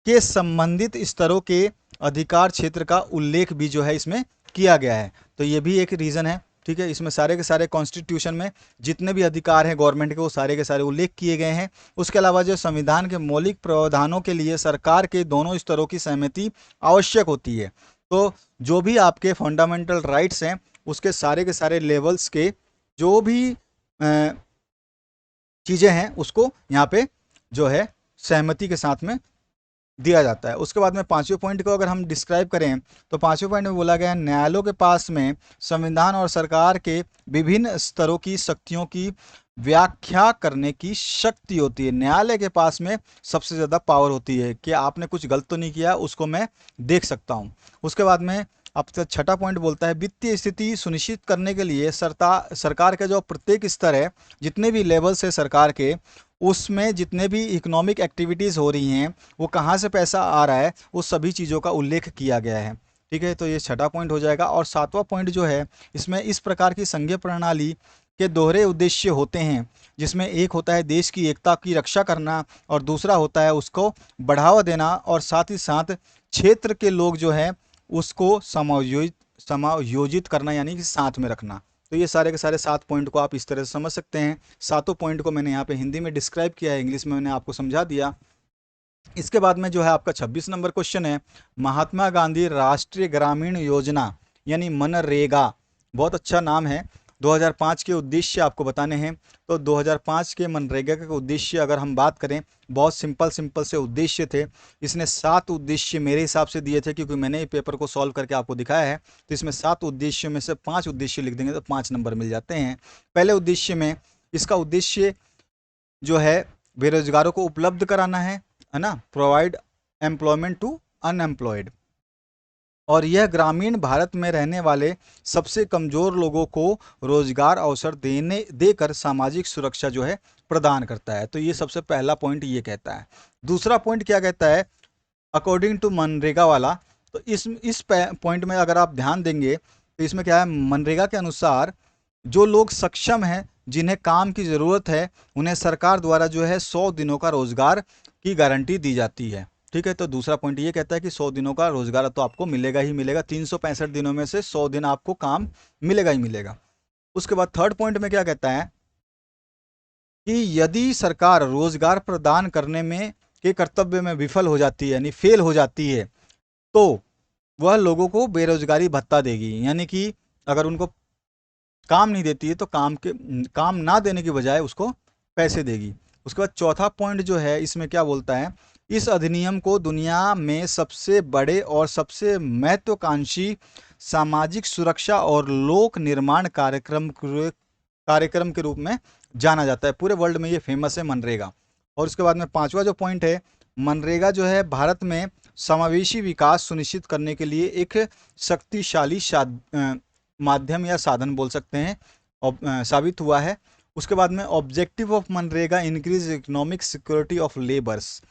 के संबंधित स्तरों के अधिकार क्षेत्र का उल्लेख भी जो है इसमें किया गया है। तो ये भी एक रीज़न है। ठीक है, इसमें सारे के सारे कॉन्स्टिट्यूशन में जितने भी अधिकार हैं गवर्नमेंट के वो सारे के सारे उल्लेख किए गए हैं। उसके अलावा जो संविधान के मौलिक प्रावधानों के लिए सरकार के दोनों स्तरों की सहमति आवश्यक होती है। तो जो भी आपके फंडामेंटल राइट्स हैं उसके सारे के सारे लेवल्स के जो भी चीज़ें हैं उसको यहाँ पे जो है सहमति के साथ में दिया जाता है। उसके बाद में 5वें पॉइंट को अगर हम डिस्क्राइब करें तो 5वें पॉइंट में बोला गया है न्यायालयों के पास में संविधान और सरकार के विभिन्न स्तरों की शक्तियों की व्याख्या करने की शक्ति होती है। न्यायालय के पास में सबसे ज़्यादा पावर होती है कि आपने कुछ गलत तो नहीं किया, उसको मैं देख सकता हूँ। उसके बाद में अब छठा पॉइंट बोलता है वित्तीय स्थिति सुनिश्चित करने के लिए सरकार का जो प्रत्येक स्तर है, जितने भी लेवल्स है सरकार के, उसमें जितने भी इकोनॉमिक एक्टिविटीज़ हो रही हैं वो कहाँ से पैसा आ रहा है, उस सभी चीज़ों का उल्लेख किया गया है। ठीक है, तो ये छठा पॉइंट हो जाएगा। और 7वां पॉइंट जो है इसमें इस प्रकार की संघीय प्रणाली के दोहरे उद्देश्य होते हैं, जिसमें एक होता है देश की एकता की रक्षा करना और दूसरा होता है उसको बढ़ावा देना, और साथ ही साथ क्षेत्र के लोग जो है उसको समायोजित करना, यानी कि साथ में रखना। तो ये सारे के सारे 7 पॉइंट को आप इस तरह से समझ सकते हैं। 7 पॉइंट को मैंने यहाँ पे हिंदी में डिस्क्राइब किया है, इंग्लिश में मैंने आपको समझा दिया। इसके बाद में जो है आपका 26 नंबर क्वेश्चन है महात्मा गांधी राष्ट्रीय ग्रामीण योजना यानी मनरेगा, बहुत अच्छा नाम है, 2005 के उद्देश्य आपको बताने हैं। तो 2005 के मनरेगा के उद्देश्य अगर हम बात करें, बहुत सिंपल से उद्देश्य थे। इसने 7 उद्देश्य मेरे हिसाब से दिए थे, क्योंकि मैंने ये पेपर को सॉल्व करके आपको दिखाया है। तो इसमें 7 उद्देश्यों में से 5 उद्देश्य लिख देंगे तो 5 नंबर मिल जाते हैं। पहले उद्देश्य में इसका उद्देश्य जो है बेरोजगारों को उपलब्ध कराना है ना, प्रोवाइड एम्प्लॉयमेंट टू अनएम्प्लॉयड। और यह ग्रामीण भारत में रहने वाले सबसे कमजोर लोगों को रोजगार अवसर देकर सामाजिक सुरक्षा जो है प्रदान करता है। तो ये सबसे पहला पॉइंट ये कहता है। दूसरा पॉइंट क्या कहता है, अकॉर्डिंग टू मनरेगा वाला। तो इस पॉइंट में अगर आप ध्यान देंगे तो इसमें क्या है, मनरेगा के अनुसार जो लोग सक्षम हैं, जिन्हें काम की ज़रूरत है, उन्हें सरकार द्वारा जो है 100 दिनों का रोजगार की गारंटी दी जाती है। ठीक है, तो दूसरा पॉइंट ये कहता है कि 100 दिनों का रोजगार तो आपको मिलेगा ही मिलेगा, 365 दिनों में से 100 दिन आपको काम मिलेगा ही मिलेगा। उसके बाद थर्ड पॉइंट में क्या कहता है कि यदि सरकार रोजगार प्रदान करने में के कर्तव्य में विफल हो जाती है, यानी फेल हो जाती है, तो वह लोगों को बेरोजगारी भत्ता देगी। यानी कि अगर उनको काम नहीं देती है तो काम ना देने की बजाय उसको पैसे देगी। उसके बाद चौथा पॉइंट जो है इसमें क्या बोलता है, इस अधिनियम को दुनिया में सबसे बड़े और सबसे महत्वाकांक्षी सामाजिक सुरक्षा और लोक निर्माण कार्यक्रम के रूप में जाना जाता है। पूरे वर्ल्ड में ये फेमस है मनरेगा। और उसके बाद में पांचवा जो पॉइंट है, मनरेगा जो है भारत में समावेशी विकास सुनिश्चित करने के लिए एक शक्तिशाली माध्यम या साधन बोल सकते हैं, साबित हुआ है। उसके बाद में objective of MNREGA increase economic security of labours.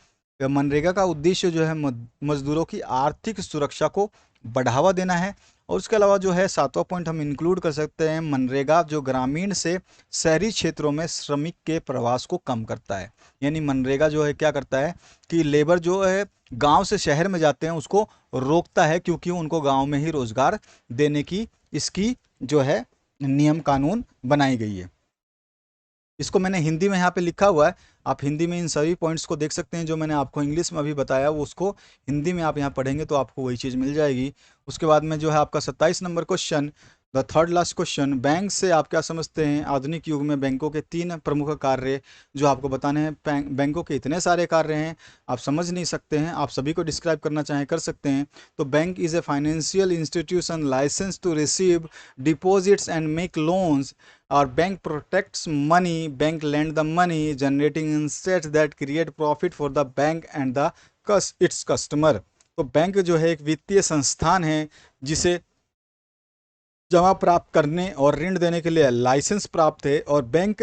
MNREGA का उद्देश्य जो है मजदूरों की आर्थिक सुरक्षा को बढ़ावा देना है। और उसके अलावा जो है सातवां पॉइंट हम इंक्लूड कर सकते हैं, मनरेगा जो ग्रामीण से शहरी क्षेत्रों में श्रमिक के प्रवास को कम करता है। यानी मनरेगा जो है क्या करता है कि लेबर जो है गांव से शहर में जाते हैं उसको रोकता है, क्योंकि उनको गांव में ही रोजगार देने की इसकी जो है नियम कानून बनाई गई है। इसको मैंने हिंदी में यहाँ पे लिखा हुआ है, आप हिंदी में इन सभी पॉइंट्स को देख सकते हैं। जो मैंने आपको इंग्लिश में अभी बताया वो उसको हिंदी में आप यहाँ पढ़ेंगे तो आपको वही चीज़ मिल जाएगी। उसके बाद में जो है आपका 27 number question, the third last question, bank से आप क्या समझते हैं। आधुनिक युग में बैंकों के 3 प्रमुख कार्य जो आपको बताने हैं। बैंकों के इतने सारे कार्य हैं आप समझ नहीं सकते हैं, आप सभी को डिस्क्राइब करना चाहें कर सकते हैं। तो bank is a financial institution license to receive deposits and make loans. और bank protects money, bank lend the money, generating interests that create profit for the bank and the its customer. तो bank जो है एक वित्तीय संस्थान है जिसे जमा प्राप्त करने और ऋण देने के लिए लाइसेंस प्राप्त है, और बैंक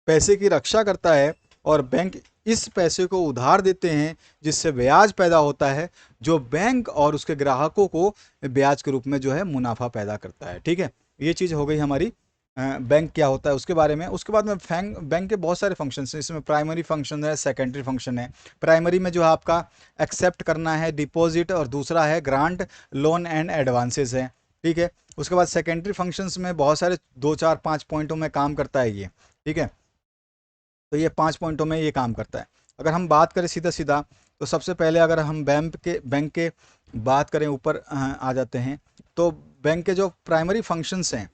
पैसे की रक्षा करता है, और बैंक इस पैसे को उधार देते हैं जिससे ब्याज पैदा होता है, जो बैंक और उसके ग्राहकों को ब्याज के रूप में जो है मुनाफा पैदा करता है। ठीक है, ये चीज़ हो गई हमारी बैंक क्या होता है उसके बारे में। उसके बाद में बैंक के बहुत सारे फंक्शंस हैं। इसमें प्राइमरी फंक्शन है, सेकेंडरी फंक्शन है। प्राइमरी में जो है आपका एक्सेप्ट करना है डिपॉजिट, और दूसरा है ग्रांट लोन एंड एडवांसेस है। ठीक है, उसके बाद सेकेंडरी फंक्शंस में बहुत सारे 2 4 5 पॉइंटों में काम करता है ये। ठीक है, तो ये 5 पॉइंटों में ये काम करता है। अगर हम बात करें सीधा सीधा तो सबसे पहले अगर हम बैंक के बात करें, ऊपर आ जाते हैं, तो बैंक के जो प्राइमरी फंक्शंस हैं,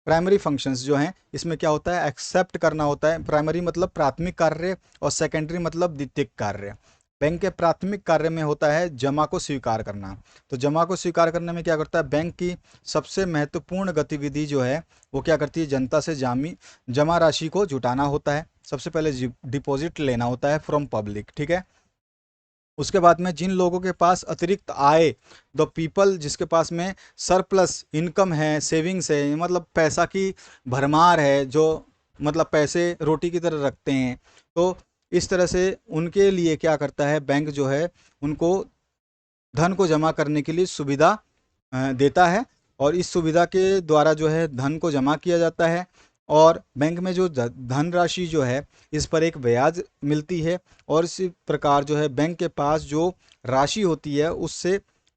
प्राइमरी फंक्शंस जो हैं इसमें क्या होता है, एक्सेप्ट करना होता है। प्राइमरी मतलब प्राथमिक कार्य, और सेकेंडरी मतलब द्वितीयक कार्य। बैंक के प्राथमिक कार्य में होता है जमा को स्वीकार करना। तो जमा को स्वीकार करने में क्या करता है, बैंक की सबसे महत्वपूर्ण गतिविधि जो है वो क्या करती है, जनता से जमा राशि को जुटाना होता है। सबसे पहले डिपॉजिट लेना होता है फ्रॉम पब्लिक। ठीक है, उसके बाद में जिन लोगों के पास अतिरिक्त आय, द पीपल जिसके पास में सरप्लस इनकम है, सेविंग्स है, मतलब पैसा की भरमार है, जो मतलब पैसे रोटी की तरह रखते हैं, तो इस तरह से उनके लिए क्या करता है बैंक जो है उनको धन को जमा करने के लिए सुविधा देता है। और इस सुविधा के द्वारा जो है धन को जमा किया जाता है, और बैंक में जो धनराशि जो है इस पर एक ब्याज मिलती है, और इसी प्रकार जो है बैंक के पास जो राशि होती है उससे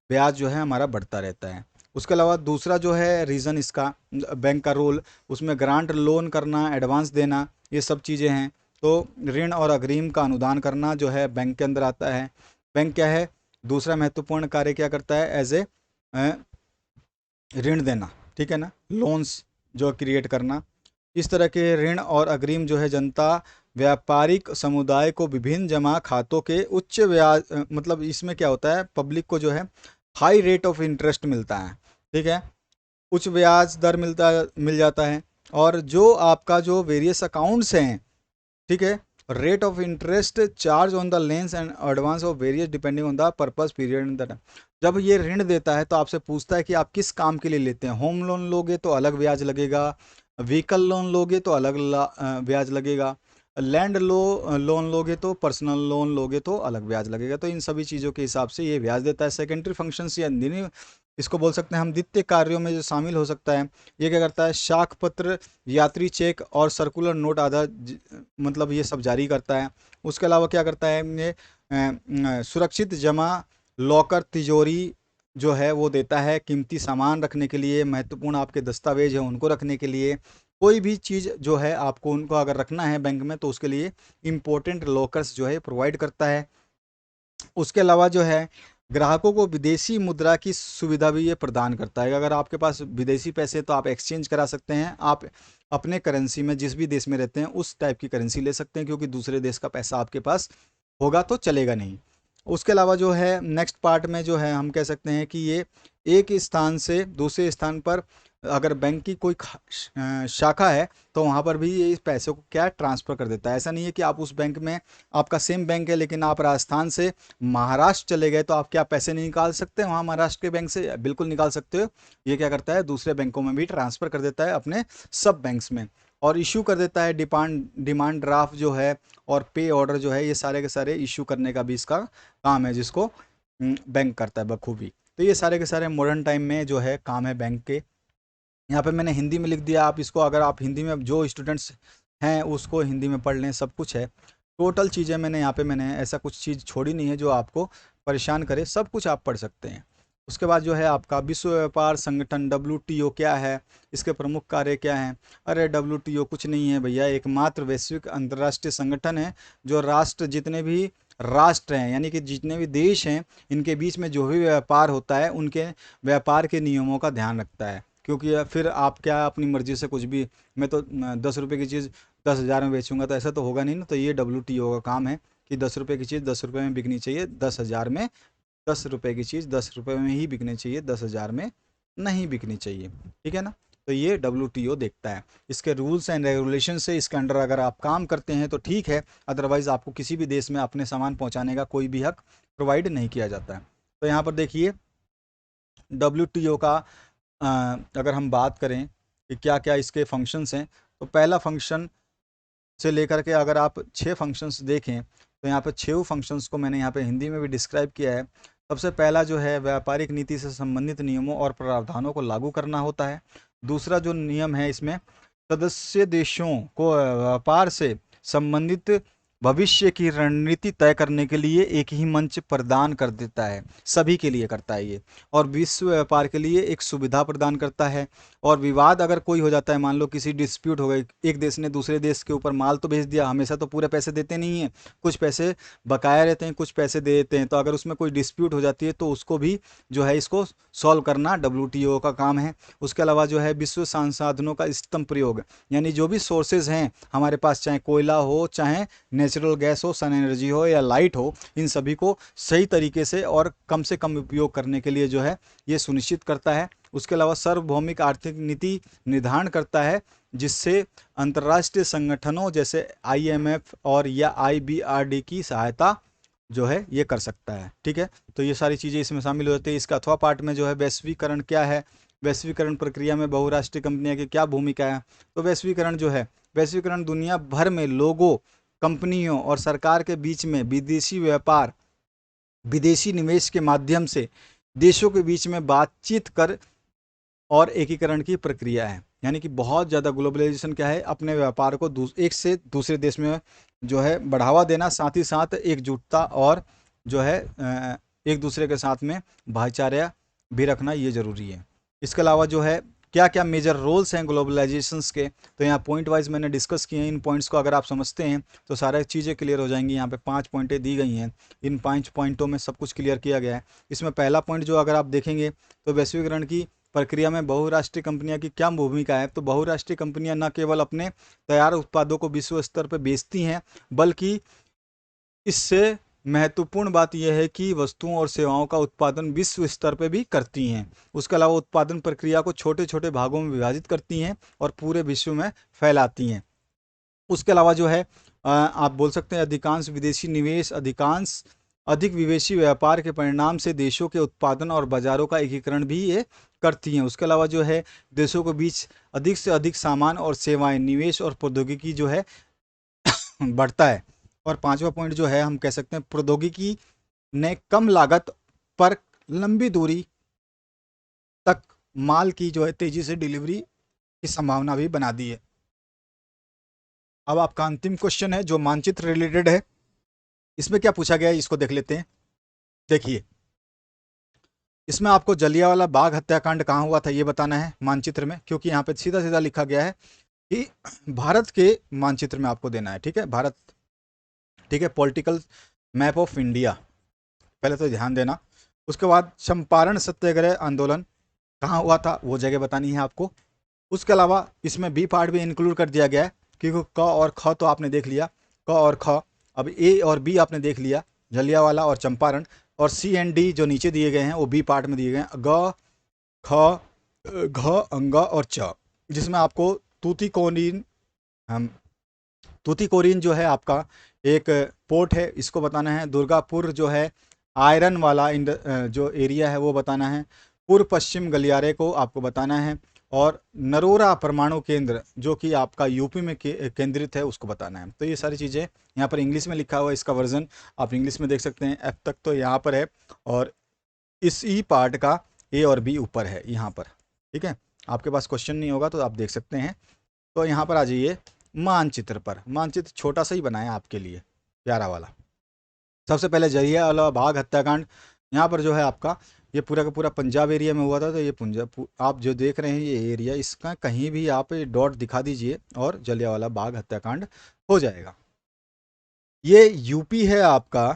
ब्याज जो है हमारा बढ़ता रहता है। उसके अलावा दूसरा जो है रीज़न इसका बैंक का रोल, उसमें ग्रांट लोन करना, एडवांस देना, ये सब चीज़ें हैं। तो ऋण और अग्रिम का अनुदान करना जो है बैंक के अंदर आता है। बैंक क्या है, दूसरा महत्वपूर्ण कार्य क्या करता है, एज ए ऋण देना। ठीक है ना, लोन्स जो क्रिएट करना। इस तरह के ऋण और अग्रिम जो है जनता व्यापारिक समुदाय को विभिन्न जमा खातों के उच्च ब्याज मतलब इसमें क्या होता है, पब्लिक को जो है हाई रेट ऑफ इंटरेस्ट मिलता है, ठीक है, उच्च ब्याज दर मिल जाता है। और जो आपका जो वेरियस अकाउंट्स हैं, ठीक है, rate of interest charge on the lens and advance of various depending on the purpose period in the time. जब ये ऋण देता है तो आपसे पूछता है कि आप किस काम के लिए लेते हैं। होम लोन लोगे तो अलग ब्याज लगेगा, व्हीकल लोन लोगे तो अलग ब्याज लगेगा, लैंड लोन लोगे तो, पर्सनल लोन लोगे तो अलग ब्याज लगेगा। तो इन सभी चीज़ों के हिसाब से ये ब्याज देता है। सेकेंडरी फंक्शंस या इसको बोल सकते हैं हम द्वितीय कार्यों में जो शामिल हो सकता है, ये क्या करता है, शाख पत्र, यात्री चेक और सर्कुलर नोट मतलब ये सब जारी करता है। उसके अलावा क्या करता है ये सुरक्षित जमा लॉकर तिजोरी जो है वो देता है, कीमती सामान रखने के लिए, महत्वपूर्ण आपके दस्तावेज हैं उनको रखने के लिए, कोई भी चीज़ जो है आपको उनको अगर रखना है बैंक में तो उसके लिए इम्पोर्टेंट लॉकर्स जो है प्रोवाइड करता है। उसके अलावा जो है ग्राहकों को विदेशी मुद्रा की सुविधा भी ये प्रदान करता है। अगर आपके पास विदेशी पैसे तो आप एक्सचेंज करा सकते हैं, आप अपने करेंसी में जिस भी देश में रहते हैं उस टाइप की करेंसी ले सकते हैं, क्योंकि दूसरे देश का पैसा आपके पास होगा तो चलेगा नहीं। उसके अलावा जो है नेक्स्ट पार्ट में जो है हम कह सकते हैं कि ये एक स्थान से दूसरे स्थान पर अगर बैंक की कोई शाखा है तो वहाँ पर भी ये इस पैसे को क्या ट्रांसफ़र कर देता है। ऐसा नहीं है कि आप उस बैंक में, आपका सेम बैंक है लेकिन आप राजस्थान से महाराष्ट्र चले गए तो आप क्या पैसे नहीं निकाल सकते वहाँ महाराष्ट्र के बैंक से? बिल्कुल निकाल सकते हो। ये क्या करता है, दूसरे बैंकों में भी ट्रांसफ़र कर देता है अपने सब बैंक्स में, और इशू कर देता है डिमांड ड्राफ्ट जो है और पे ऑर्डर जो है, ये सारे के सारे इशू करने का भी इसका काम है, जिसको बैंक करता है बखूबी। तो ये सारे के सारे मॉडर्न टाइम में जो है काम है बैंक के। यहाँ पे मैंने हिंदी में लिख दिया, आप इसको अगर आप हिंदी में, जो स्टूडेंट्स हैं उसको हिंदी में पढ़ लें, सब कुछ है। टोटल चीज़ें मैंने यहाँ पे, मैंने ऐसा कुछ चीज़ छोड़ी नहीं है जो आपको परेशान करे, सब कुछ आप पढ़ सकते हैं। उसके बाद जो है आपका विश्व व्यापार संगठन WTO क्या है, इसके प्रमुख कार्य क्या हैं? अरे WTO कुछ नहीं है भैया, एकमात्र वैश्विक अंतर्राष्ट्रीय संगठन है जो राष्ट्र, जितने भी राष्ट्र हैं यानी कि जितने भी देश हैं, इनके बीच में जो भी व्यापार होता है उनके व्यापार के नियमों का ध्यान रखता है। क्योंकि फिर आप क्या अपनी मर्जी से कुछ भी, मैं तो 10 रुपये की चीज़ 10,000 में बेचूंगा तो ऐसा तो होगा नहीं ना। तो ये WTO का काम है कि 10 रुपये की चीज़ 10 रुपये में बिकनी चाहिए, 10,000 में, 10 रुपये की चीज़ 10 रुपये में ही बिकनी चाहिए, 10,000 में नहीं बिकनी चाहिए, ठीक है ना। तो ये WTO देखता है। इसके रूल्स एंड रेगुलेशन से इसके अंडर अगर आप काम करते हैं तो ठीक है, अदरवाइज़ आपको किसी भी देश में अपने सामान पहुंचाने का कोई भी हक प्रोवाइड नहीं किया जाता है। तो यहाँ पर देखिए WTO का अगर हम बात करें कि क्या क्या इसके फंक्शंस हैं, तो पहला फंक्शन से लेकर के अगर आप 6 फंक्शंस देखें तो यहाँ पे 6 फंक्शंस को मैंने यहाँ पे हिंदी में भी डिस्क्राइब किया है। सबसे पहला जो है व्यापारिक नीति से संबंधित नियमों और प्रावधानों को लागू करना होता है। दूसरा जो नियम है इसमें, सदस्य देशों को व्यापार से संबंधित भविष्य की रणनीति तय करने के लिए एक ही मंच प्रदान कर देता है, सभी के लिए करता है ये, और विश्व व्यापार के लिए एक सुविधा प्रदान करता है। और विवाद अगर कोई हो जाता है, मान लो किसी डिस्प्यूट हो गई, एक देश ने दूसरे देश के ऊपर माल तो भेज दिया, हमेशा तो पूरे पैसे देते नहीं हैं, कुछ पैसे बकाया रहते हैं, कुछ पैसे दे देते हैं, तो अगर उसमें कोई डिस्प्यूट हो जाती है तो उसको भी जो है इसको सॉल्व करना WTO का काम है। उसके अलावा जो है विश्व संसाधनों का इष्टतम प्रयोग, यानी जो भी सोर्सेज हैं हमारे पास, चाहे कोयला हो, चाहे नेचुरल गैस हो, सन एनर्जी हो या लाइट हो, इन सभी को सही तरीके से और कम से कम उपयोग करने के लिए जो है ये सुनिश्चित करता है। उसके अलावा सार्वभौमिक आर्थिक नीति निर्धारण करता है, जिससे अंतर्राष्ट्रीय संगठनों जैसे IMF और या IBRD की सहायता जो है ये कर सकता है, ठीक है। तो ये सारी चीज़ें इसमें शामिल हो जाती है। इसका अथवा पार्ट में जो है वैश्वीकरण क्या है, वैश्वीकरण प्रक्रिया में बहुराष्ट्रीय कंपनियां की क्या भूमिका है। तो वैश्वीकरण जो है, वैश्वीकरण दुनिया भर में लोगों, कंपनियों और सरकार के बीच में विदेशी व्यापार, विदेशी निवेश के माध्यम से देशों के बीच में बातचीत कर और एकीकरण की प्रक्रिया है। यानी कि बहुत ज़्यादा ग्लोबलाइजेशन क्या है, अपने व्यापार को एक से दूसरे देश में जो है बढ़ावा देना, साथ ही साथ एकजुटता और जो है एक दूसरे के साथ में भाईचारा भी रखना, ये ज़रूरी है। इसके अलावा जो है क्या क्या मेजर रोल्स हैं ग्लोबलाइजेशंस के, तो यहाँ पॉइंट वाइज मैंने डिस्कस किए हैं। इन पॉइंट्स को अगर आप समझते हैं तो सारी चीज़ें क्लियर हो जाएंगी। यहाँ पे 5 पॉइंटें दी गई हैं, इन 5 पॉइंटों में सब कुछ क्लियर किया गया है। इसमें पहला पॉइंट जो अगर आप देखेंगे तो वैश्वीकरण की प्रक्रिया में बहुराष्ट्रीय कंपनियां की क्या भूमिका है? तो बहुराष्ट्रीय कंपनियां न केवल अपने तैयार उत्पादों को विश्व स्तर पर बेचती हैं, बल्कि इससे महत्वपूर्ण बात यह है कि वस्तुओं और सेवाओं का उत्पादन विश्व स्तर पर भी करती हैं। उसके अलावा उत्पादन प्रक्रिया को छोटे छोटे भागों में विभाजित करती हैं और पूरे विश्व में फैलाती हैं। उसके अलावा जो है आप बोल सकते हैं अधिकांश विदेशी निवेश अधिक विदेशी व्यापार के परिणाम से देशों के उत्पादन और बाजारों का एकीकरण भी ये करती हैं। उसके अलावा जो है देशों के बीच अधिक से अधिक सामान और सेवाएं, निवेश और प्रौद्योगिकी जो है बढ़ता है। और पांचवा पॉइंट जो है हम कह सकते हैं प्रौद्योगिकी ने कम लागत पर लंबी दूरी तक माल की जो है तेजी से डिलीवरी की संभावना भी बना दी है। अब आपका अंतिम क्वेश्चन है जो मानचित्र रिलेटेड है। इसमें क्या पूछा गया है इसको देख लेते हैं। देखिए, इसमें आपको जलियांवाला बाग हत्याकांड कहाँ हुआ था ये बताना है मानचित्र में, क्योंकि यहाँ पे सीधा सीधा लिखा गया है कि भारत के मानचित्र में आपको देना है। ठीक है, भारत, ठीक है, पॉलिटिकल मैप ऑफ इंडिया पहले तो ध्यान देना। उसके बाद चंपारण सत्याग्रह आंदोलन कहाँ हुआ था वो जगह बतानी है आपको। उसके अलावा इसमें बी पार्ट भी इंक्लूड कर दिया गया है, क्योंकि क और ख तो आपने देख लिया, क और ख। अब ए और बी आपने देख लिया, जलियांवाला और चंपारण। और सी एंड डी जो नीचे दिए गए हैं वो बी पार्ट में दिए गए हैं, ग, ख, घ, अंग और च, जिसमें आपको तूतीकोरिन तूतीकोरिन जो है आपका एक पोर्ट है, इसको बताना है। दुर्गापुर जो है आयरन वाला जो एरिया है वो बताना है। पूर्व पश्चिम गलियारे को आपको बताना है। और नरोरा परमाणु केंद्र जो कि आपका यूपी में केंद्रित है उसको बताना है। तो ये सारी चीज़ें यहाँ पर इंग्लिश में लिखा हुआ है, इसका वर्जन आप इंग्लिश में देख सकते हैं। एफ तक तो यहाँ पर है और इस ई पार्ट का ए और बी ऊपर है यहाँ पर। ठीक है, आपके पास क्वेश्चन नहीं होगा तो आप देख सकते हैं। तो यहाँ पर आ जाइए मानचित्र पर। मानचित्र छोटा सा ही बनाया आपके लिए, प्यारा वाला। सबसे पहले जलियांवाला बाग हत्याकांड यहाँ पर जो है आपका ये पूरा का पूरा पंजाब एरिया में हुआ था। तो ये पंजाब आप जो देख रहे हैं ये एरिया, इसका कहीं भी आप डॉट दिखा दीजिए और जलियांवाला बाग हत्याकांड हो जाएगा। ये यूपी है आपका,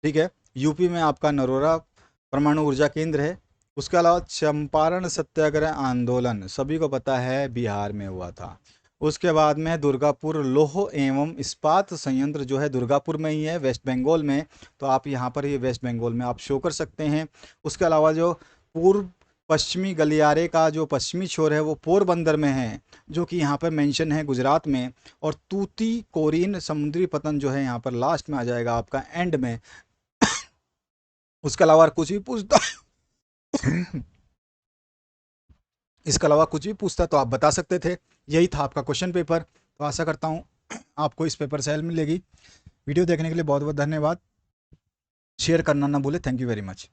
ठीक है, यूपी में आपका नरोरा परमाणु ऊर्जा केंद्र है। उसके अलावा चंपारण सत्याग्रह आंदोलन सभी को पता है बिहार में हुआ था। उसके बाद में दुर्गापुर लौह एवं इस्पात संयंत्र जो है दुर्गापुर में ही है, वेस्ट बंगाल में। तो आप यहाँ पर ये वेस्ट बंगाल में आप शो कर सकते हैं। उसके अलावा जो पूर्व पश्चिमी गलियारे का जो पश्चिमी छोर है वो पोरबंदर में है, जो कि यहाँ पर मेंशन है गुजरात में। और तूतीकोरिन समुद्री पतन जो है यहाँ पर लास्ट में आ जाएगा आपका एंड में। उसके अलावा कुछ भी पूछता इसके अलावा कुछ भी पूछता तो आप बता सकते थे। यही था आपका क्वेश्चन पेपर। तो आशा करता हूँ आपको इस पेपर से हेल्प मिलेगी। वीडियो देखने के लिए बहुत बहुत धन्यवाद। शेयर करना ना भूले। Thank you very much.